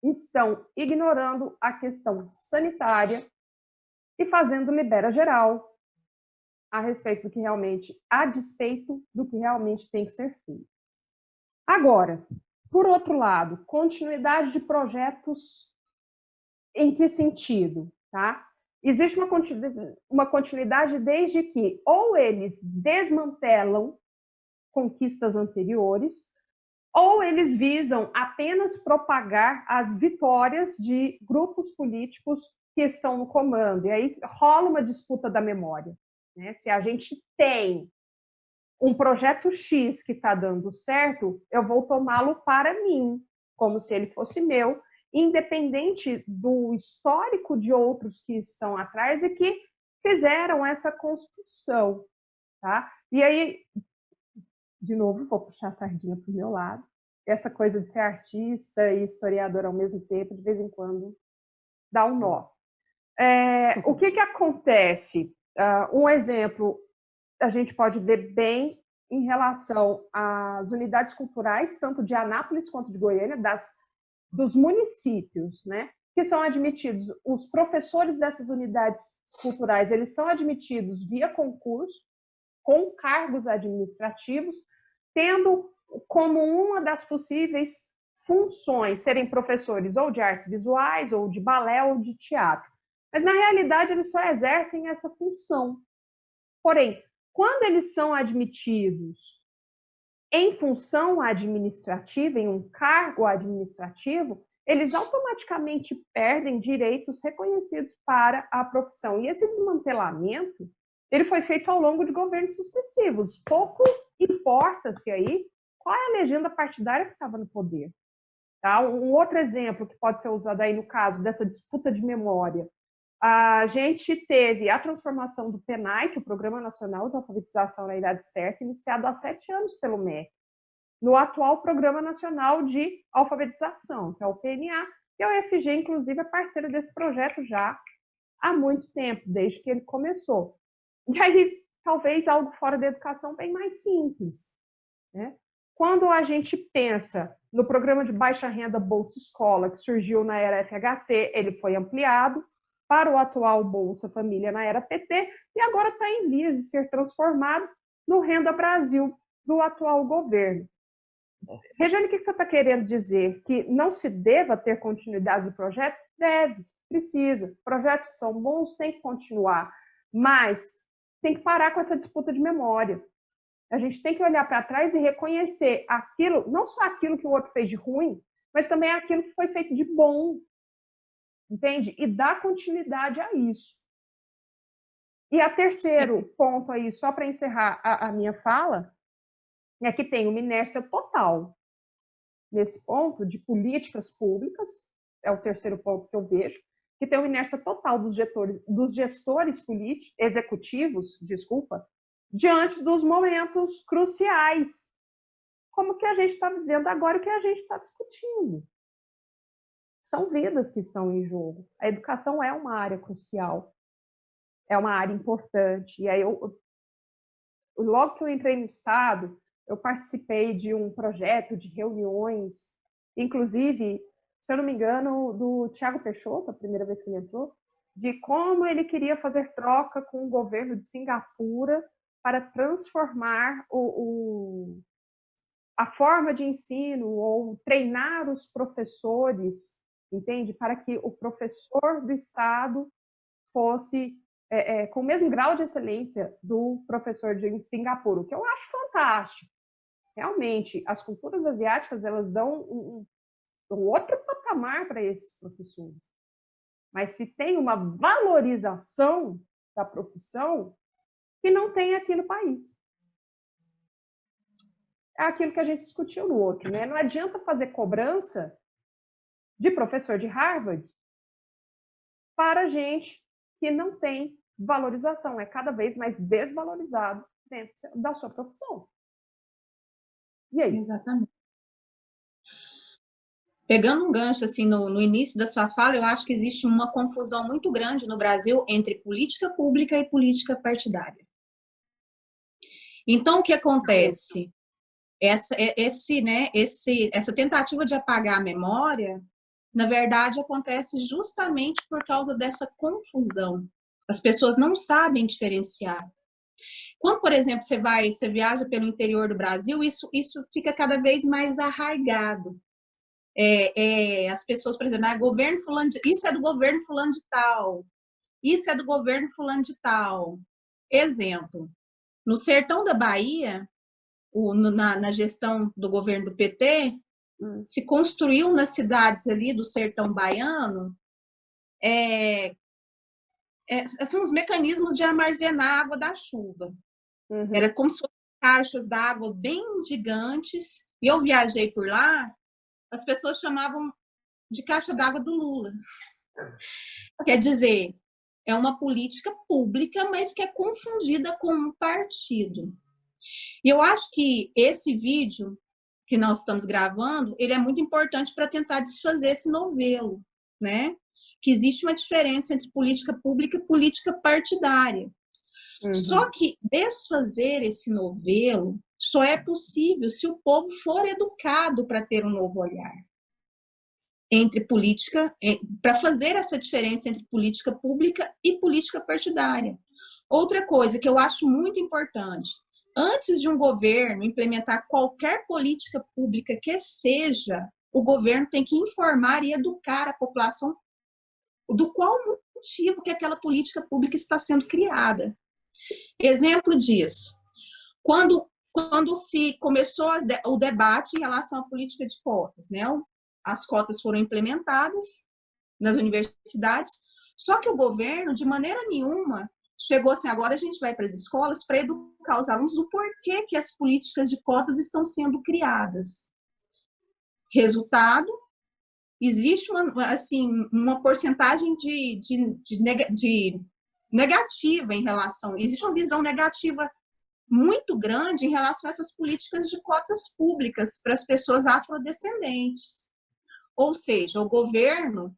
estão ignorando a questão sanitária e fazendo libera geral a respeito do que realmente, a despeito do que realmente tem que ser feito. Agora, por outro lado, continuidade de projetos em que sentido, tá? Existe uma continuidade desde que ou eles desmantelam conquistas anteriores, ou eles visam apenas propagar as vitórias de grupos políticos que estão no comando. E aí rola uma disputa da memória, né? Se a gente tem um projeto X que está dando certo, eu vou tomá-lo para mim, como se ele fosse meu, independente do histórico de outros que estão atrás e que fizeram essa construção, tá? E aí, de novo, vou puxar a sardinha para o meu lado. Essa coisa de ser artista e historiador ao mesmo tempo, de vez em quando, dá um nó. O que acontece? Um exemplo, a gente pode ver bem em relação às unidades culturais, tanto de Anápolis quanto de Goiânia, dos municípios, né, que são admitidos. Os professores dessas unidades culturais, eles são admitidos via concurso, com cargos administrativos, tendo como uma das possíveis funções serem professores ou de artes visuais, ou de balé, ou de teatro. Mas, na realidade, eles só exercem essa função. Porém, quando eles são admitidos em função administrativa, em um cargo administrativo, eles automaticamente perdem direitos reconhecidos para a profissão. E esse desmantelamento, ele foi feito ao longo de governos sucessivos. Pouco importa-se aí qual é a legenda partidária que estava no poder. Tá? Um outro exemplo que pode ser usado aí no caso dessa disputa de memória, a gente teve a transformação do PNAE, que é o Programa Nacional de Alfabetização na Idade Certa, iniciado há 7 anos pelo MEC, no atual Programa Nacional de Alfabetização, que é o PNA, e a UFG, inclusive, é parceira desse projeto já há muito tempo, desde que ele começou. E aí, talvez algo fora da educação bem mais simples, né? Quando a gente pensa no programa de baixa renda Bolsa Escola, que surgiu na era FHC, ele foi ampliado para o atual Bolsa Família na era PT, e agora está em vias de ser transformado no Renda Brasil do atual governo. Regiane, o que você está querendo dizer? Que não se deva ter continuidade do projeto? Deve, precisa. Projetos que são bons têm que continuar, mas tem que parar com essa disputa de memória. A gente tem que olhar para trás e reconhecer aquilo, não só aquilo que o outro fez de ruim, mas também aquilo que foi feito de bom. Entende? E dar continuidade a isso. E a terceiro ponto aí, só para encerrar a minha fala, é que tem uma inércia total nesse ponto de políticas públicas, é o terceiro ponto que eu vejo, que tem uma inércia total dos gestores executivos, diante dos momentos cruciais, como que a gente está vivendo agora e que a gente está discutindo. São vidas que estão em jogo. A educação é uma área crucial, é uma área importante. E aí, logo que eu entrei no Estado, eu participei de um projeto de reuniões, inclusive, se eu não me engano, do Thiago Peixoto, a primeira vez que ele entrou, de como ele queria fazer troca com o governo de Singapura para transformar a forma de ensino ou treinar os professores, entende? Para que o professor do Estado fosse com o mesmo grau de excelência do professor de Singapura, o que eu acho fantástico. Realmente, as culturas asiáticas, elas dão um outro patamar para esses professores. Mas se tem uma valorização da profissão, que não tem aqui no país. É aquilo que a gente discutiu no outro, né? Não adianta fazer cobrança de professor de Harvard para gente que não tem valorização, é cada vez mais desvalorizado dentro da sua profissão. E aí? Exatamente. Pegando um gancho assim no início da sua fala, eu acho que existe uma confusão muito grande no Brasil entre política pública e política partidária. Então, o que acontece? Essa tentativa de apagar a memória, Na verdade, acontece justamente por causa dessa confusão. As pessoas não sabem diferenciar. Quando, por exemplo, você viaja pelo interior do Brasil, isso fica cada vez mais arraigado. As pessoas, por exemplo, governo fulano isso é do governo fulano de tal, isso é do governo fulano de tal. Exemplo, no sertão da Bahia, na gestão do governo do PT, se construiu nas cidades ali do sertão baiano são os mecanismos de armazenar água da chuva. Era como se fossem caixas d'água bem gigantes. E eu viajei por lá, as pessoas chamavam de caixa d'água do Lula. Quer dizer, é uma política pública, mas que é confundida com um partido. E eu acho que esse vídeo que nós estamos gravando, ele é muito importante para tentar desfazer esse novelo, né? Que existe uma diferença entre política pública e política partidária. Só que desfazer esse novelo só é possível se o povo for educado para ter um novo olhar entre política, para fazer essa diferença entre política pública e política partidária. Outra coisa que eu acho muito importante, antes de um governo implementar qualquer política pública que seja, o governo tem que informar e educar a população do qual motivo que aquela política pública está sendo criada. Exemplo disso, quando se começou o debate em relação à política de cotas, né? As cotas foram implementadas nas universidades, só que o governo, de maneira nenhuma, chegou assim, agora a gente vai para as escolas para educar os alunos o porquê que as políticas de cotas estão sendo criadas. Resultado, existe uma porcentagem de negativa em relação, existe uma visão negativa muito grande em relação a essas políticas de cotas públicas para as pessoas afrodescendentes. Ou seja, o governo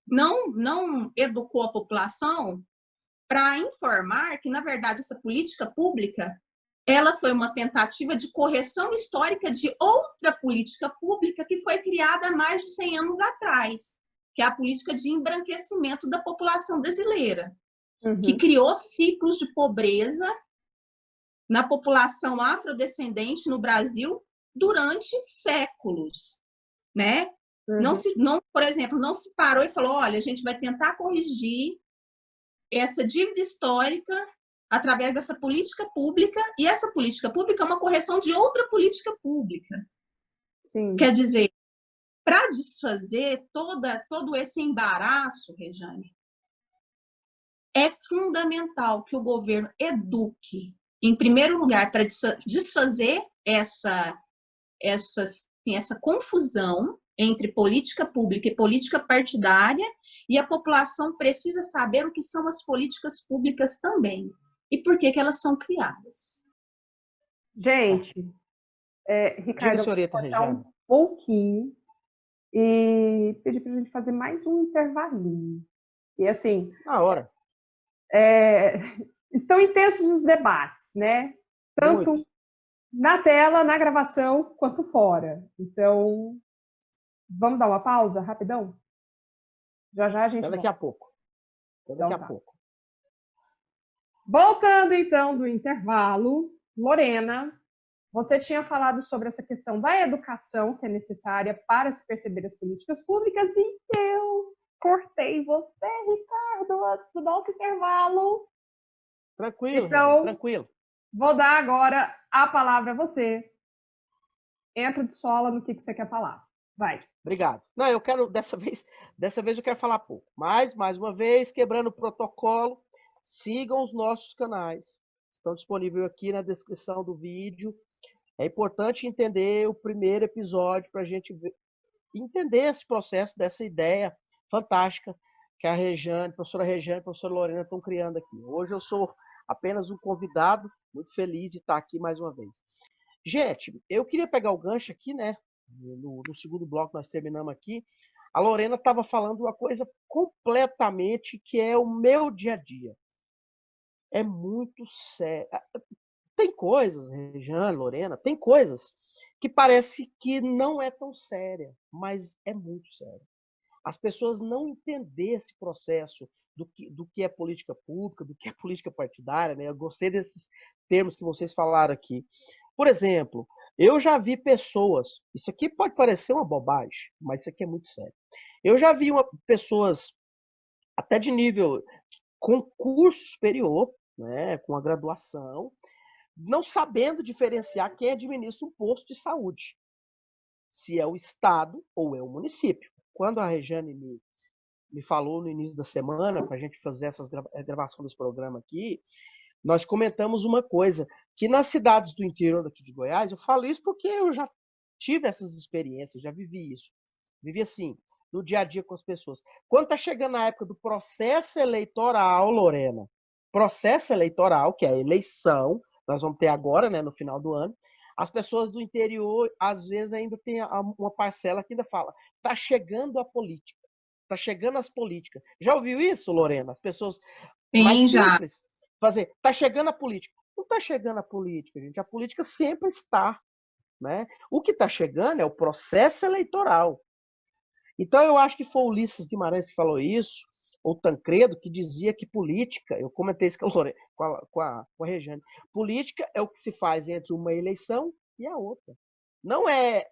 não educou a população para informar que, na verdade, essa política pública ela foi uma tentativa de correção histórica de outra política pública que foi criada há mais de 100 anos atrás, que é a política de embranquecimento da população brasileira, que criou ciclos de pobreza na população afrodescendente no Brasil durante séculos, né? Por exemplo, não se parou e falou, olha, a gente vai tentar corrigir essa dívida histórica através dessa política pública, e essa política pública é uma correção de outra política pública. Sim. Quer dizer, para desfazer todo esse embaraço, Rejane, é fundamental que o governo eduque, em primeiro lugar, para desfazer essa confusão entre política pública e política partidária, e a população precisa saber o que são as políticas públicas também e por que elas são criadas. Gente, Ricardo, eu vou cortar um pouquinho e pedir para a gente fazer mais um intervalinho. E assim, na hora. Estão intensos os debates, né? Tanto muito na tela, na gravação, quanto fora. Então, vamos dar uma pausa rapidão? Já a gente Até daqui a pouco. Daqui a pouco. Voltando, então, do intervalo, Lorena, você tinha falado sobre essa questão da educação que é necessária para se perceber as políticas públicas e eu cortei você, Ricardo, antes do nosso intervalo. Tranquilo, então, tranquilo. Vou dar agora a palavra a você. Entra de sola no que você quer falar. Vai. Obrigado. Não, eu quero, dessa vez eu quero falar pouco. Mas, mais uma vez, quebrando o protocolo, sigam os nossos canais. Estão disponíveis aqui na descrição do vídeo. É importante entender o primeiro episódio para a gente entender esse processo dessa ideia fantástica que a professora Rejane e a professora Lorena estão criando aqui. Hoje eu sou apenas um convidado, muito feliz de estar aqui mais uma vez. Gente, eu queria pegar o gancho aqui, né? No segundo bloco nós terminamos aqui. A Lorena estava falando uma coisa completamente que é o meu dia a dia. É muito sério. Tem coisas, Rejane, Lorena, tem coisas que parece que não é tão séria, mas é muito sério. as pessoas não entenderem esse processo do que é política pública, do que é política partidária, né? Eu gostei desses termos que vocês falaram aqui. Por exemplo, eu já vi pessoas, isso aqui pode parecer uma bobagem, mas isso aqui é muito sério. Eu já vi pessoas até de nível com curso superior, né, com a graduação, não sabendo diferenciar quem administra um posto de saúde, se é o Estado ou é o município. Quando a Regiane me falou no início da semana, para a gente fazer a gravação desse programa aqui, nós comentamos uma coisa, que nas cidades do interior daqui de Goiás, eu falo isso porque eu já tive essas experiências, já vivi isso. Vivi assim, no dia a dia com as pessoas. Quando está chegando a época do processo eleitoral, Lorena, processo eleitoral, que é a eleição, nós vamos ter agora, né, no final do ano, as pessoas do interior, às vezes, ainda tem uma parcela que ainda fala, está chegando a política, está chegando as políticas. Já ouviu isso, Lorena? As pessoas mais Sim, já. simples fazer, está chegando a política. Não está chegando a política, gente. A política sempre está, né? O que está chegando é o processo eleitoral. Então, eu acho que foi o Ulisses Guimarães que falou isso, ou Tancredo, que dizia que política, eu comentei isso com a Regiane, política é o que se faz entre uma eleição e a outra. Não é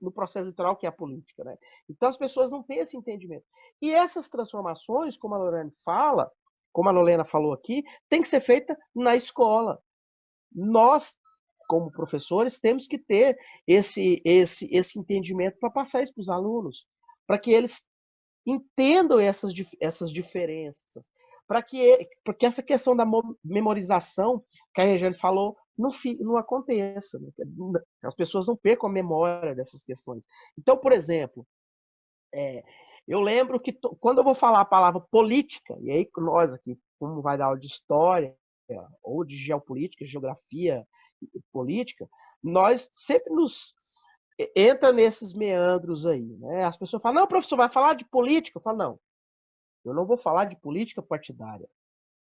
no processo eleitoral que é a política, né? Então, as pessoas não têm esse entendimento. E essas transformações, como a Lorena fala, como a Lorena falou aqui, tem que ser feita na escola. Nós, como professores, temos que ter esse entendimento para passar isso para os alunos, para que eles entendam essas diferenças, porque essa questão da memorização que a Regiane falou não aconteça, né? As pessoas não percam a memória dessas questões. Então, por exemplo, eu lembro que quando eu vou falar a palavra política, e aí nós aqui, como vai dar aula de história, ou de geopolítica, geografia, política, nós sempre nos entra nesses meandros aí, né? As pessoas falam, não, professor, vai falar de política? Eu falo, não, eu não vou falar de política partidária.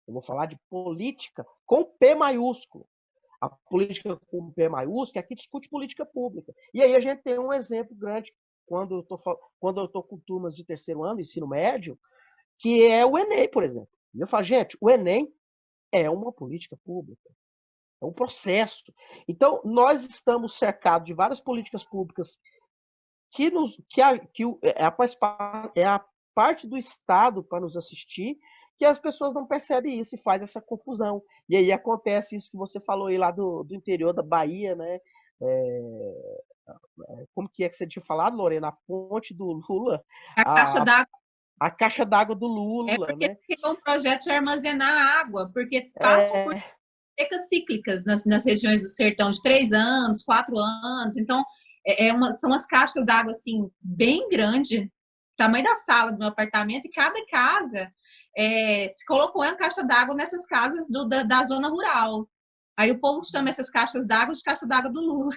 Eu vou falar de política com P maiúsculo. A política com P maiúsculo, aqui discute política pública. E aí a gente tem um exemplo grande quando eu estou com turmas de terceiro ano, ensino médio, que é o Enem, por exemplo. E eu falo, gente, o Enem é uma política pública. É um processo. Então, nós estamos cercados de várias políticas públicas é a parte do Estado para nos assistir, que as pessoas não percebem isso e faz essa confusão. E aí acontece isso que você falou aí lá do interior da Bahia, né? Como que você tinha falado, Lorena? A ponte do Lula, A caixa a, d'água a caixa d'água do é Lula, porque né? criou um projeto de armazenar água, porque passam por secas cíclicas nas regiões do sertão de 3 anos, 4 anos. Então, são as caixas d'água assim, bem grandes, tamanho da sala do meu apartamento, e cada casa se colocou uma caixa d'água nessas casas da zona rural. Aí o povo chama essas caixas d'água de caixa d'água do Lula.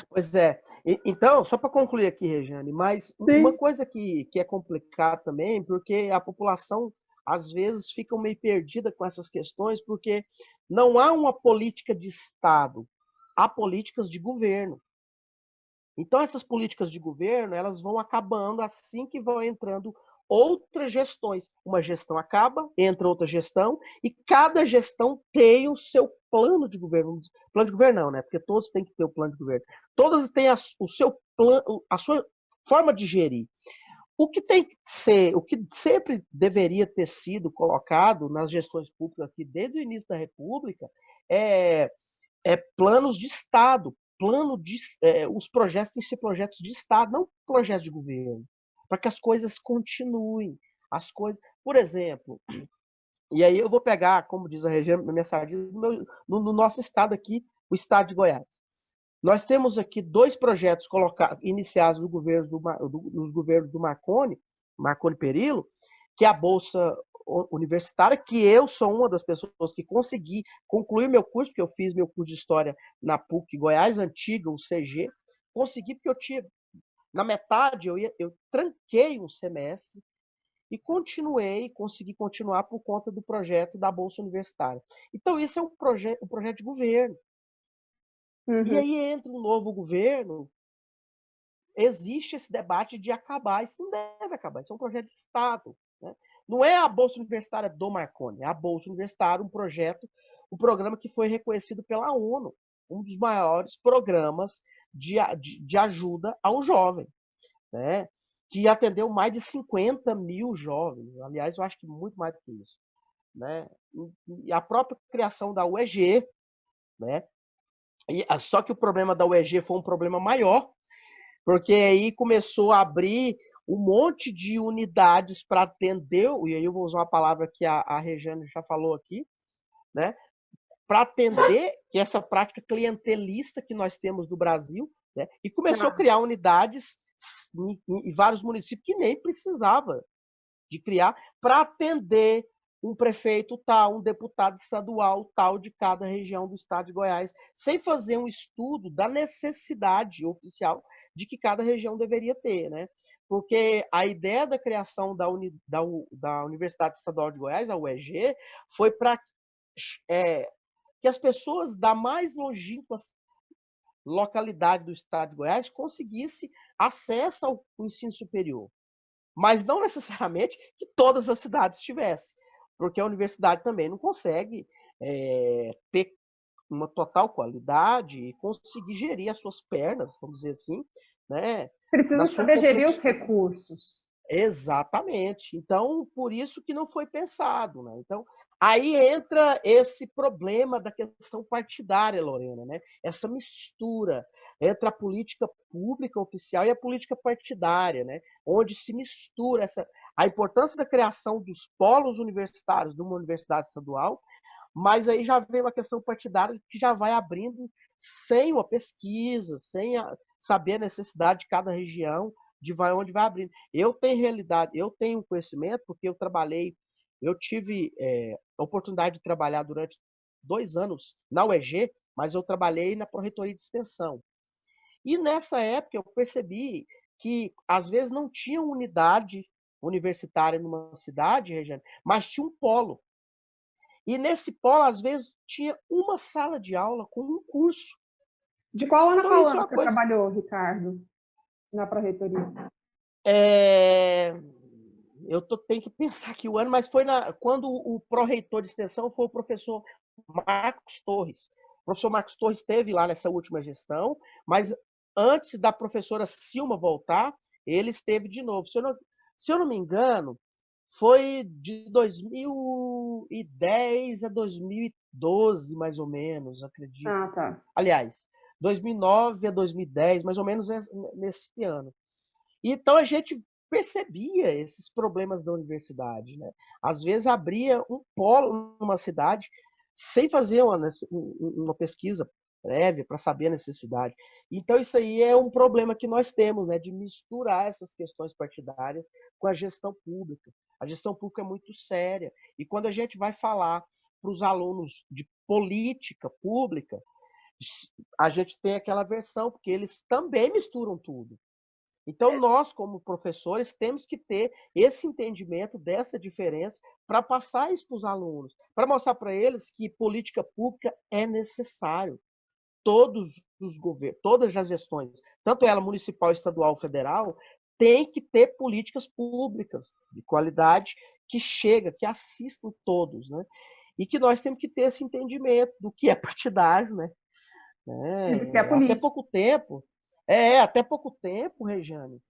Pois é. Então, só para concluir aqui, Regiane, mas uma coisa que é complicada também, porque a população às vezes fica meio perdida com essas questões, porque não há uma política de Estado, há políticas de governo. Então, essas políticas de governo, elas vão acabando assim que vão entrando outras gestões. Uma gestão acaba, entra outra gestão, e cada gestão tem o seu plano de governo. Plano de governo não, né? Porque todos têm que ter o plano de governo. Todas têm o seu plano, a sua forma de gerir. O que tem que ser, o que sempre deveria ter sido colocado nas gestões públicas aqui desde o início da República é, planos de Estado, os projetos têm que ser projetos de Estado, não projetos de governo, para que as coisas continuem. As coisas, por exemplo, e aí eu vou pegar, como diz a região, na minha sardinha, no nosso estado aqui, o estado de Goiás. Nós temos aqui 2 projetos iniciados nos governos do Marconi Perillo, que é a Bolsa Universitária, que eu sou uma das pessoas que consegui concluir meu curso, porque eu fiz meu curso de História na PUC Goiás, antiga, o CG. Consegui porque eu tinha, na metade, eu tranquei um semestre e consegui continuar por conta do projeto da Bolsa Universitária. Então, isso é um projeto de governo. E aí entra um novo governo, existe esse debate de acabar. Isso não deve acabar, isso é um projeto de Estado, né? Não é a Bolsa Universitária do Marconi, é a Bolsa Universitária, um programa que foi reconhecido pela ONU, um dos maiores programas de ajuda ao jovem, né? Que atendeu mais de 50 mil jovens. Aliás, eu acho que muito mais do que isso, né? E a própria criação da UEG, né? Só que o problema da UEG foi um problema maior, porque aí começou a abrir um monte de unidades para atender, e aí eu vou usar uma palavra que a Regiane já falou aqui, né? Para atender que essa prática clientelista que nós temos no Brasil, né? E começou a criar unidades em vários municípios que nem precisava de criar para atender um prefeito tal, um deputado estadual tal de cada região do estado de Goiás, sem fazer um estudo da necessidade oficial de que cada região deveria ter, né? Porque a ideia da criação da Universidade Estadual de Goiás, a UEG, foi para que as pessoas da mais longínqua localidade do estado de Goiás conseguissem acesso ao ensino superior. Mas não necessariamente que todas as cidades tivessem, porque a universidade também não consegue ter uma total qualidade e conseguir gerir as suas pernas, vamos dizer assim, né? Precisa Na sua saber gerir os complexidade. recursos. Exatamente. Então, por isso que não foi pensado, né? Então, aí entra esse problema da questão partidária, Lorena, né? Essa mistura entre a política pública oficial e a política partidária, né? Onde se mistura a importância da criação dos polos universitários de uma universidade estadual, mas aí já vem uma questão partidária que já vai abrindo sem uma pesquisa, sem saber a necessidade de cada região, de onde vai abrindo. Eu tenho conhecimento, porque eu tive a oportunidade de trabalhar durante 2 anos na UEG, mas eu trabalhei na Pró-Reitoria de Extensão. E nessa época eu percebi que às vezes não tinha unidade universitária numa cidade, Regiane, mas tinha um polo. E nesse polo, às vezes, tinha uma sala de aula com um curso. De qual ano a Então, qual isso é ano uma você coisa. trabalhou, Ricardo, na Pró-Reitoria? Eu tenho que pensar aqui o ano, mas foi quando o pró-reitor de extensão foi o professor Marcos Torres. O professor Marcos Torres esteve lá nessa última gestão, mas antes da professora Silma voltar, ele esteve de novo. Se eu não me engano, foi de 2010 a 2012, mais ou menos, acredito. Ah, tá. Aliás, 2009 a 2010, mais ou menos nesse ano. Então a gente percebia esses problemas da universidade, né? Às vezes abria um polo numa cidade sem fazer uma pesquisa prévia para saber a necessidade. Então isso aí é um problema que nós temos, né? De misturar essas questões partidárias com a gestão pública. A gestão pública é muito séria. E quando a gente vai falar para os alunos de política pública, a gente tem aquela versão, porque eles também misturam tudo. Então, nós, como professores, temos que ter esse entendimento dessa diferença para passar isso para os alunos, para mostrar para eles que política pública é necessário. Todos os governos, todas as gestões, tanto ela municipal, estadual, federal, tem que ter políticas públicas de qualidade que chega, que assistam todos, né? E que nós temos que ter esse entendimento do que é partidário, né? E do que é Até político. pouco tempo, até pouco tempo, Regiane,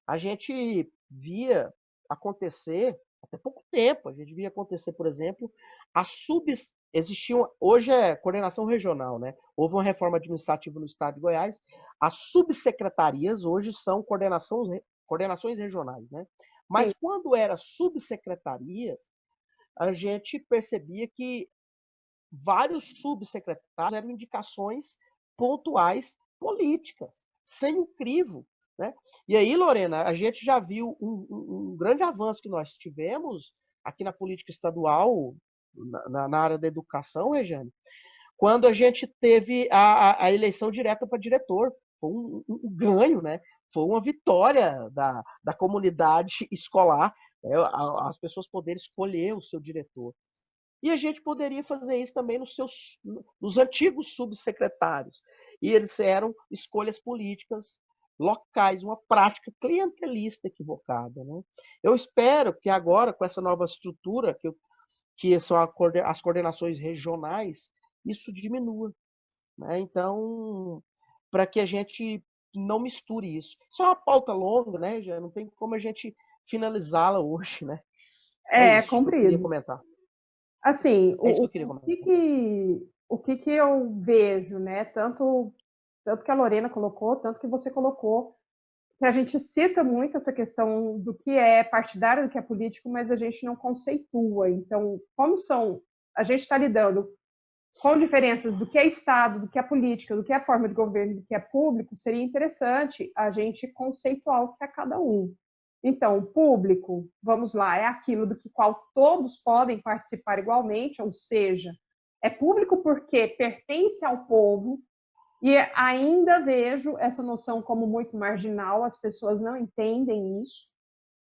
a gente via acontecer, até pouco tempo, a gente via acontecer, por exemplo, existiam, hoje é coordenação regional, né? Houve uma reforma administrativa no estado de Goiás, as subsecretarias hoje são coordenações regionais, né? Sim. Mas quando era subsecretarias, a gente percebia que vários subsecretários eram indicações pontuais políticas, sem o crivo, né? E aí, Lorena, a gente já viu um grande avanço que nós tivemos aqui na política estadual, na área da educação, Regiane, quando a gente teve a eleição direta para diretor. Foi um ganho, né? Foi uma vitória da comunidade escolar, né? As pessoas poderem escolher o seu diretor. E a gente poderia fazer isso também nos antigos subsecretários. E eles eram escolhas políticas locais, uma prática clientelista equivocada, né? Eu espero que agora, com essa nova estrutura, que são as coordenações regionais, isso diminua, né? Então, para que a gente não misture isso. Isso é uma pauta longa, né? Já não tem como a gente finalizá-la hoje, né? É isso que eu queria Compreendo. comentar. Assim, É isso que eu o, queria o comentar. que que, o que que eu vejo, né? Tanto que a Lorena colocou, tanto que você colocou, que a gente cita muito essa questão do que é partidário, do que é político, mas a gente não conceitua. Então, a gente está lidando com diferenças do que é Estado, do que é política, do que é forma de governo, do que é público, seria interessante a gente conceituar o que é cada um. Então, público, vamos lá, é aquilo do que qual todos podem participar igualmente, ou seja, é público porque pertence ao povo, e ainda vejo essa noção como muito marginal, as pessoas não entendem isso.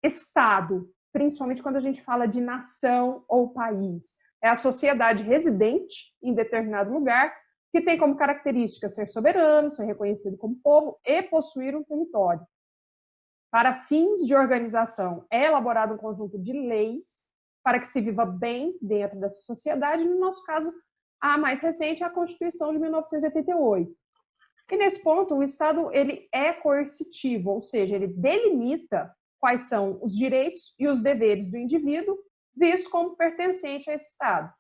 Estado, principalmente quando a gente fala de nação ou país, é a sociedade residente em determinado lugar que tem como característica ser soberano, ser reconhecido como povo e possuir um território. Para fins de organização, é elaborado um conjunto de leis para que se viva bem dentro dessa sociedade. No nosso caso, a mais recente é a Constituição de 1988. E nesse ponto, o Estado ele é coercitivo, ou seja, ele delimita quais são os direitos e os deveres do indivíduo, visto como pertencente a esse Estado.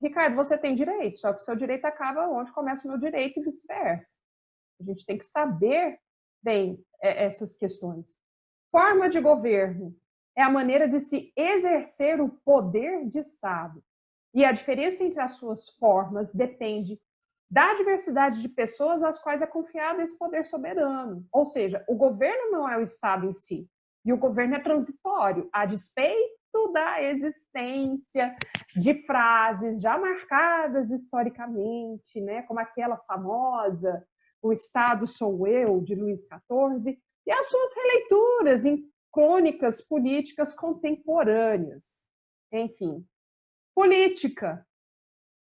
Ricardo, você tem direito, só que o seu direito acaba onde começa o meu direito e vice-versa. A gente tem que saber bem essas questões. Forma de governo é a maneira de se exercer o poder de Estado. E a diferença entre as suas formas depende da diversidade de pessoas às quais é confiado esse poder soberano. Ou seja, o governo não é o Estado em si, e o governo é transitório, a despeito da existência de frases já marcadas historicamente, né, como aquela famosa "O Estado sou eu", de Luís XIV, e as suas releituras em crônicas políticas contemporâneas. Enfim, política.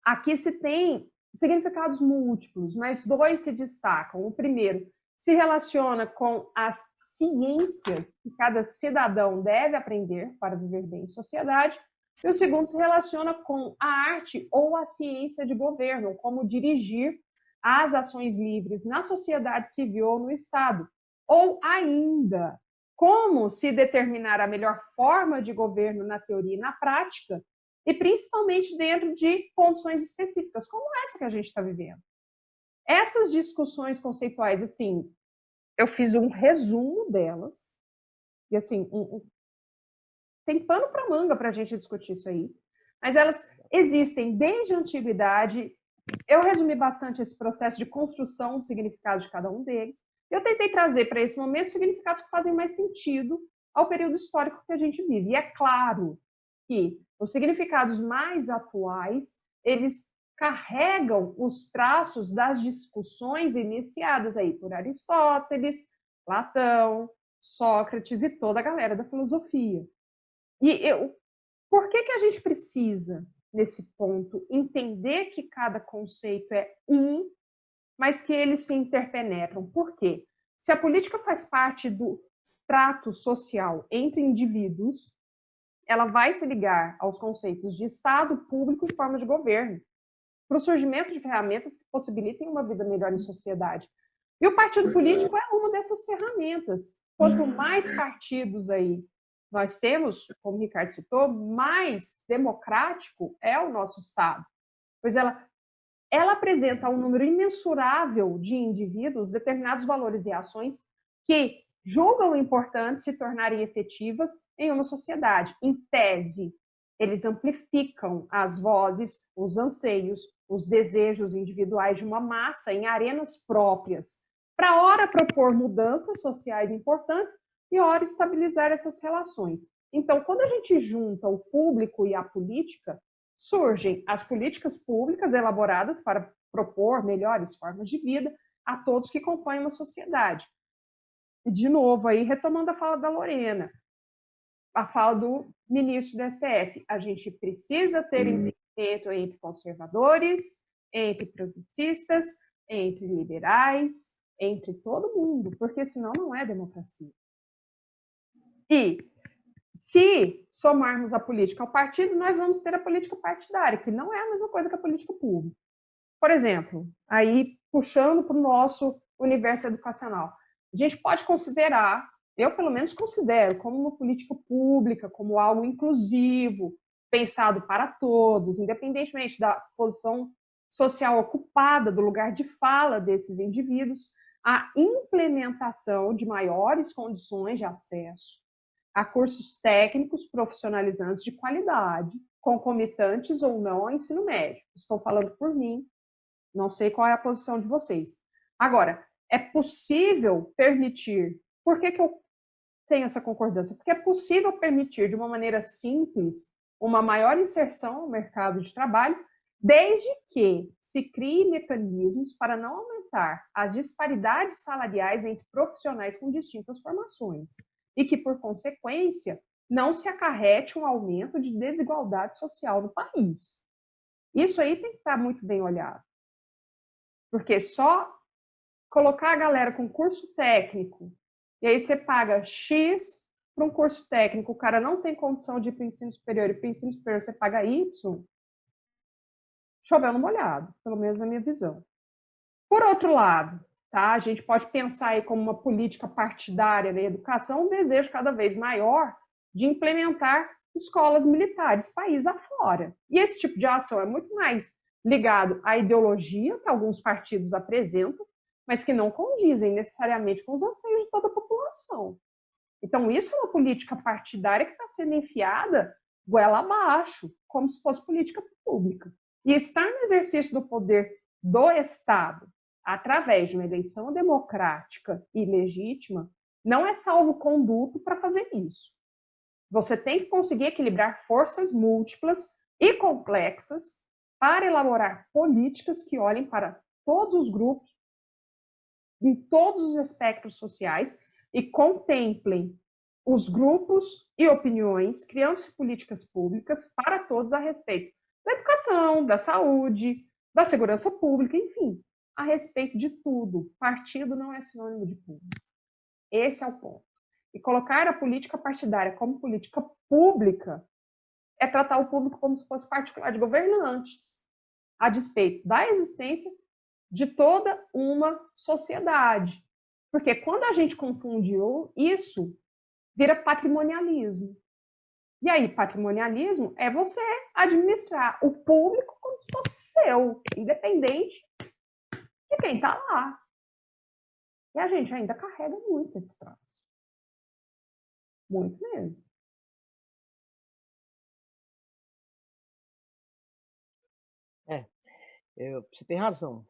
Aqui se tem significados múltiplos, mas dois se destacam. O primeiro se relaciona com as ciências que cada cidadão deve aprender para viver bem em sociedade, e o segundo se relaciona com a arte ou a ciência de governo, como dirigir as ações livres na sociedade civil ou no Estado, ou ainda como se determinar a melhor forma de governo na teoria e na prática, e principalmente dentro de condições específicas, como essa que a gente está vivendo. Essas discussões conceituais, assim, eu fiz um resumo delas, e assim, tem pano para manga para a gente discutir isso aí, mas elas existem desde a antiguidade. Eu resumi bastante esse processo de construção do significado de cada um deles. Eu tentei trazer para esse momento significados que fazem mais sentido ao período histórico que a gente vive. E é claro que os significados mais atuais, eles carregam os traços das discussões iniciadas aí por Aristóteles, Platão, Sócrates e toda a galera da filosofia. Por que a gente precisa, nesse ponto, entender que cada conceito é mas que eles se interpenetram? Por quê? Se a política faz parte do trato social entre indivíduos, ela vai se ligar aos conceitos de Estado, público e forma de governo, para o surgimento de ferramentas que possibilitem uma vida melhor em sociedade. E o partido político é uma dessas ferramentas. Quanto mais partidos aí nós temos, como o Ricardo citou, mais democrático é o nosso Estado. Pois ela apresenta um número imensurável de indivíduos, determinados valores e ações que julgam importante se tornarem efetivas em uma sociedade. Em tese, eles amplificam as vozes, os anseios, os desejos individuais de uma massa em arenas próprias, para ora propor mudanças sociais importantes e ora estabilizar essas relações. Então, quando a gente junta o público e a política, surgem as políticas públicas elaboradas para propor melhores formas de vida a todos que compõem uma sociedade. E, de novo, aí, retomando a fala da Lorena, a fala do ministro do STF, a gente precisa ter entendimento entre conservadores, entre progressistas, entre liberais, entre todo mundo, porque senão não é democracia. E se somarmos a política ao partido, nós vamos ter a política partidária, que não é a mesma coisa que a política pública. Por exemplo, aí puxando para o nosso universo educacional, a gente pode considerar, eu pelo menos considero, como uma política pública, como algo inclusivo, pensado para todos, independentemente da posição social ocupada, do lugar de fala desses indivíduos, a implementação de maiores condições de acesso a cursos técnicos profissionalizantes de qualidade, concomitantes ou não ao ensino médio. Estou falando por mim, não sei qual é a posição de vocês. Agora, é possível permitir, por que eu tenho essa concordância? Porque é possível permitir de uma maneira simples uma maior inserção no mercado de trabalho, desde que se crie mecanismos para não aumentar as disparidades salariais entre profissionais com distintas formações e que, por consequência, não se acarrete um aumento de desigualdade social no país. Isso aí tem que estar muito bem olhado. Porque só colocar a galera com curso técnico, e aí você paga X para um curso técnico, o cara não tem condição de ir para o ensino superior, e para o ensino superior você paga Y, chovendo molhado, pelo menos na minha visão. Por outro lado, tá, a gente pode pensar aí como uma política partidária na educação, um desejo cada vez maior de implementar escolas militares, país afora. E esse tipo de ação é muito mais ligado à ideologia que alguns partidos apresentam, mas que não condizem necessariamente com os anseios de toda a população. Então, isso é uma política partidária que está sendo enfiada goela abaixo, como se fosse política pública. E estar no exercício do poder do Estado, através de uma eleição democrática e legítima, não é salvo-conduto para fazer isso. Você tem que conseguir equilibrar forças múltiplas e complexas para elaborar políticas que olhem para todos os grupos, em todos os espectros sociais, e contemplem os grupos e opiniões, criando-se políticas públicas para todos a respeito da educação, da saúde, da segurança pública, enfim, a respeito de tudo. Partido não é sinônimo de público. Esse é o ponto. E colocar a política partidária como política pública é tratar o público como se fosse particular de governantes, a despeito da existência de toda uma sociedade. Porque quando a gente confunde isso, vira patrimonialismo. E aí, patrimonialismo é você administrar o público como se fosse seu, independente de quem está lá. E a gente ainda carrega muito esse traço. Muito mesmo. Você tem razão.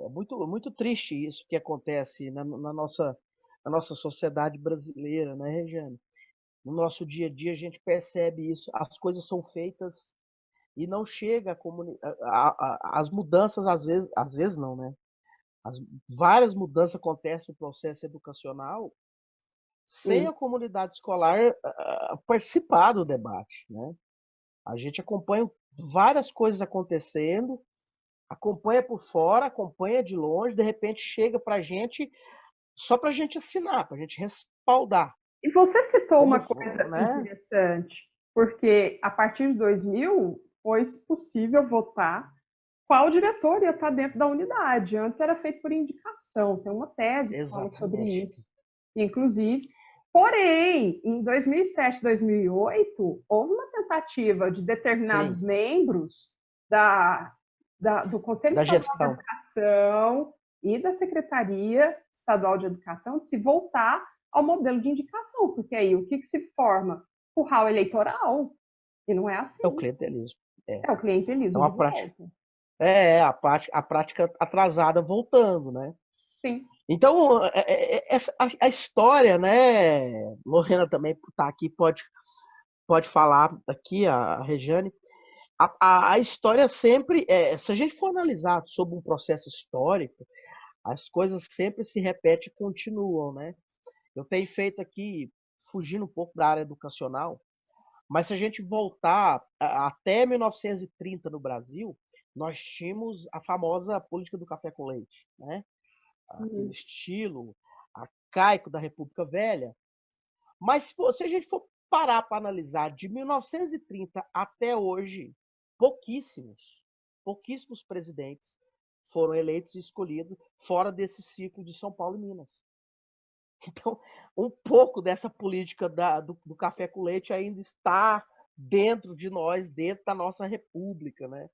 É muito triste isso que acontece na nossa sociedade brasileira, né, Regiane? No nosso dia a dia a gente percebe isso. As coisas são feitas e não chega as mudanças às vezes não, né? Várias mudanças acontecem no processo educacional sem a comunidade escolar participar do debate, né? A gente acompanha várias coisas acontecendo, acompanha por fora, acompanha de longe, de repente chega para a gente só para a gente assinar, para a gente respaldar. E você citou Como, uma coisa né? interessante, porque a partir de 2000 foi possível votar qual diretor ia estar dentro da unidade. Antes era feito por indicação, tem uma tese que fala sobre isso, inclusive. Porém, em 2007, 2008, houve uma tentativa de determinados membros do Conselho Da Estadual de gestão. Educação e da Secretaria Estadual de Educação de se voltar ao modelo de indicação, porque aí o que se forma? Curral eleitoral. E não é assim. É o clientelismo. É o clientelismo. A prática atrasada voltando, né? Sim. Então, a história, né? Lorena também está aqui, pode falar aqui, a Regiane. A história sempre, se a gente for analisar sobre um processo histórico, as coisas sempre se repetem e continuam, né? Eu tenho feito aqui, fugindo um pouco da área educacional, mas se a gente voltar até 1930 no Brasil, nós tínhamos a famosa política do café com leite, né? aquele estilo arcaico da República Velha. Mas se a gente for parar para analisar de 1930 até hoje, pouquíssimos presidentes foram eleitos e escolhidos fora desse ciclo de São Paulo e Minas. Então, um pouco dessa política do café com leite ainda está dentro de nós, dentro da nossa república, né?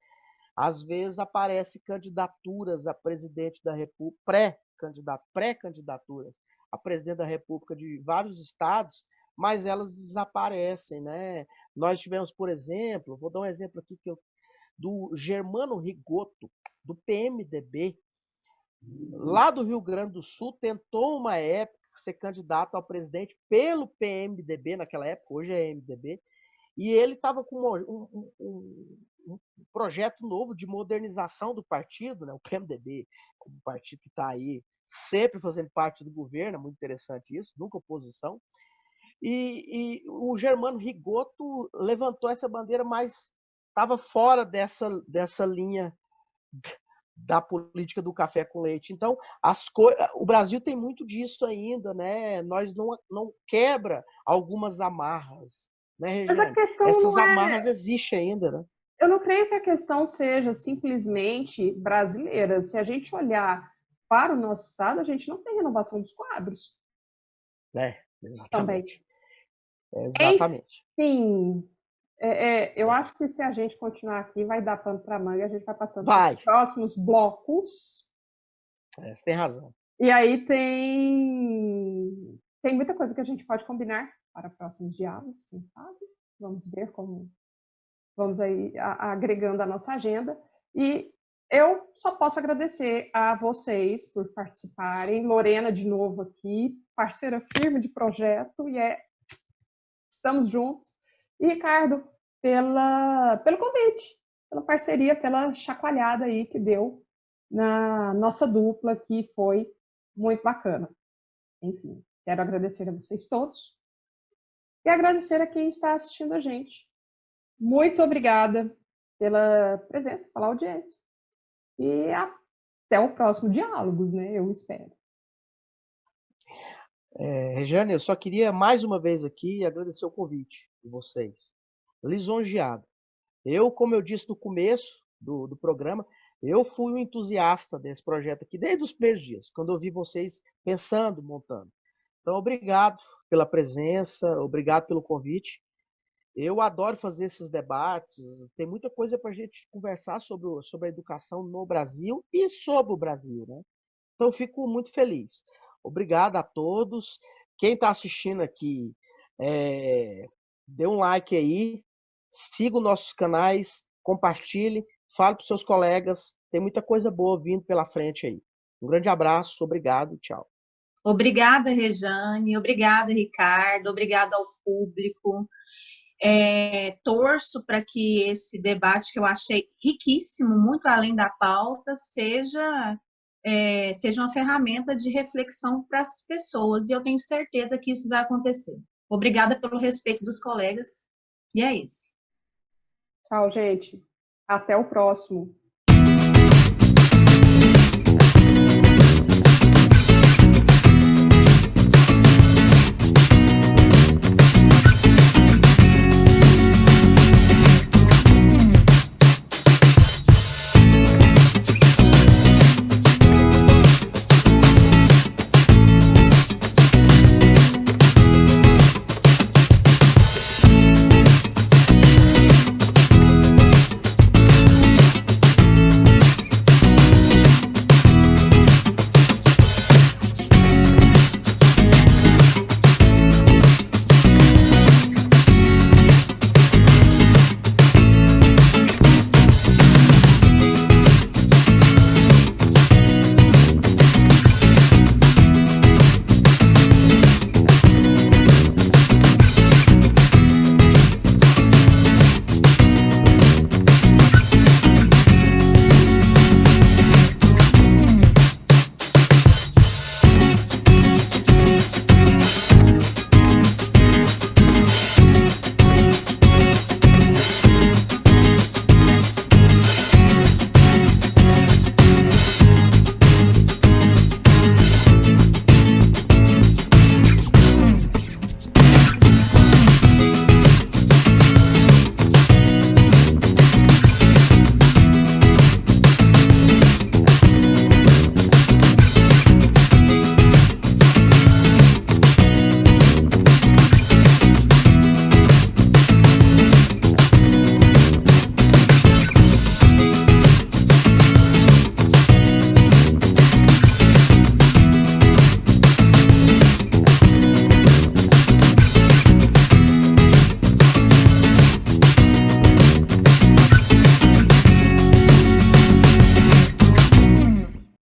Às vezes aparecem candidaturas a presidente da república, pré-candidaturas a presidente da república de vários estados, mas elas desaparecem, né? Nós tivemos, por exemplo, vou dar um exemplo aqui do Germano Rigoto, do PMDB, lá do Rio Grande do Sul, tentou uma época ser candidato ao presidente pelo PMDB, naquela época, hoje é MDB, e ele estava com um projeto novo de modernização do partido, né? O PMDB, um partido que está aí sempre fazendo parte do governo, é muito interessante isso, nunca oposição. E o Germano Rigoto levantou essa bandeira, mas estava fora dessa linha da política do café com leite. Então, o Brasil tem muito disso ainda, né? Nós não quebra algumas amarras, né, Regiane? Mas a questão essas não amarras existem ainda, né? Eu não creio que a questão seja simplesmente brasileira. Se a gente olhar para o nosso estado, a gente não tem renovação dos quadros. Exatamente. Também. Exatamente. Enfim, eu acho que se a gente continuar aqui, vai dar pano para manga, a gente vai passando para os próximos blocos. Você tem razão. E aí tem muita coisa que a gente pode combinar para próximos diálogos, quem sabe? Vamos ver como vamos aí agregando a nossa agenda. E eu só posso agradecer a vocês por participarem. Lorena, de novo aqui, parceira firme de projeto, e estamos juntos. E Ricardo, pelo convite, pela parceria, pela chacoalhada aí que deu na nossa dupla, que foi muito bacana. Enfim, quero agradecer a vocês todos e agradecer a quem está assistindo a gente. Muito obrigada pela presença, pela audiência. E até o próximo Diálogos, né? Eu espero. Regiane, eu só queria mais uma vez aqui agradecer o convite de vocês. Lisonjeado. Como eu disse no começo do programa, eu fui um entusiasta desse projeto aqui desde os primeiros dias, quando eu vi vocês pensando, montando. Então, obrigado pela presença, obrigado pelo convite. Eu adoro fazer esses debates, tem muita coisa para a gente conversar sobre a educação no Brasil e sobre o Brasil, né? Então, eu fico muito feliz. Obrigado a todos. Quem está assistindo aqui, dê um like aí, siga os nossos canais, compartilhe, fale para os seus colegas. Tem muita coisa boa vindo pela frente aí. Um grande abraço, obrigado, tchau. Obrigada, Rejane, obrigada, Ricardo, obrigada ao público. Torço para que esse debate, que eu achei riquíssimo, muito além da pauta, seja uma ferramenta de reflexão para as pessoas, e eu tenho certeza que isso vai acontecer. Obrigada pelo respeito dos colegas, e é isso. Tchau, gente. Até o próximo.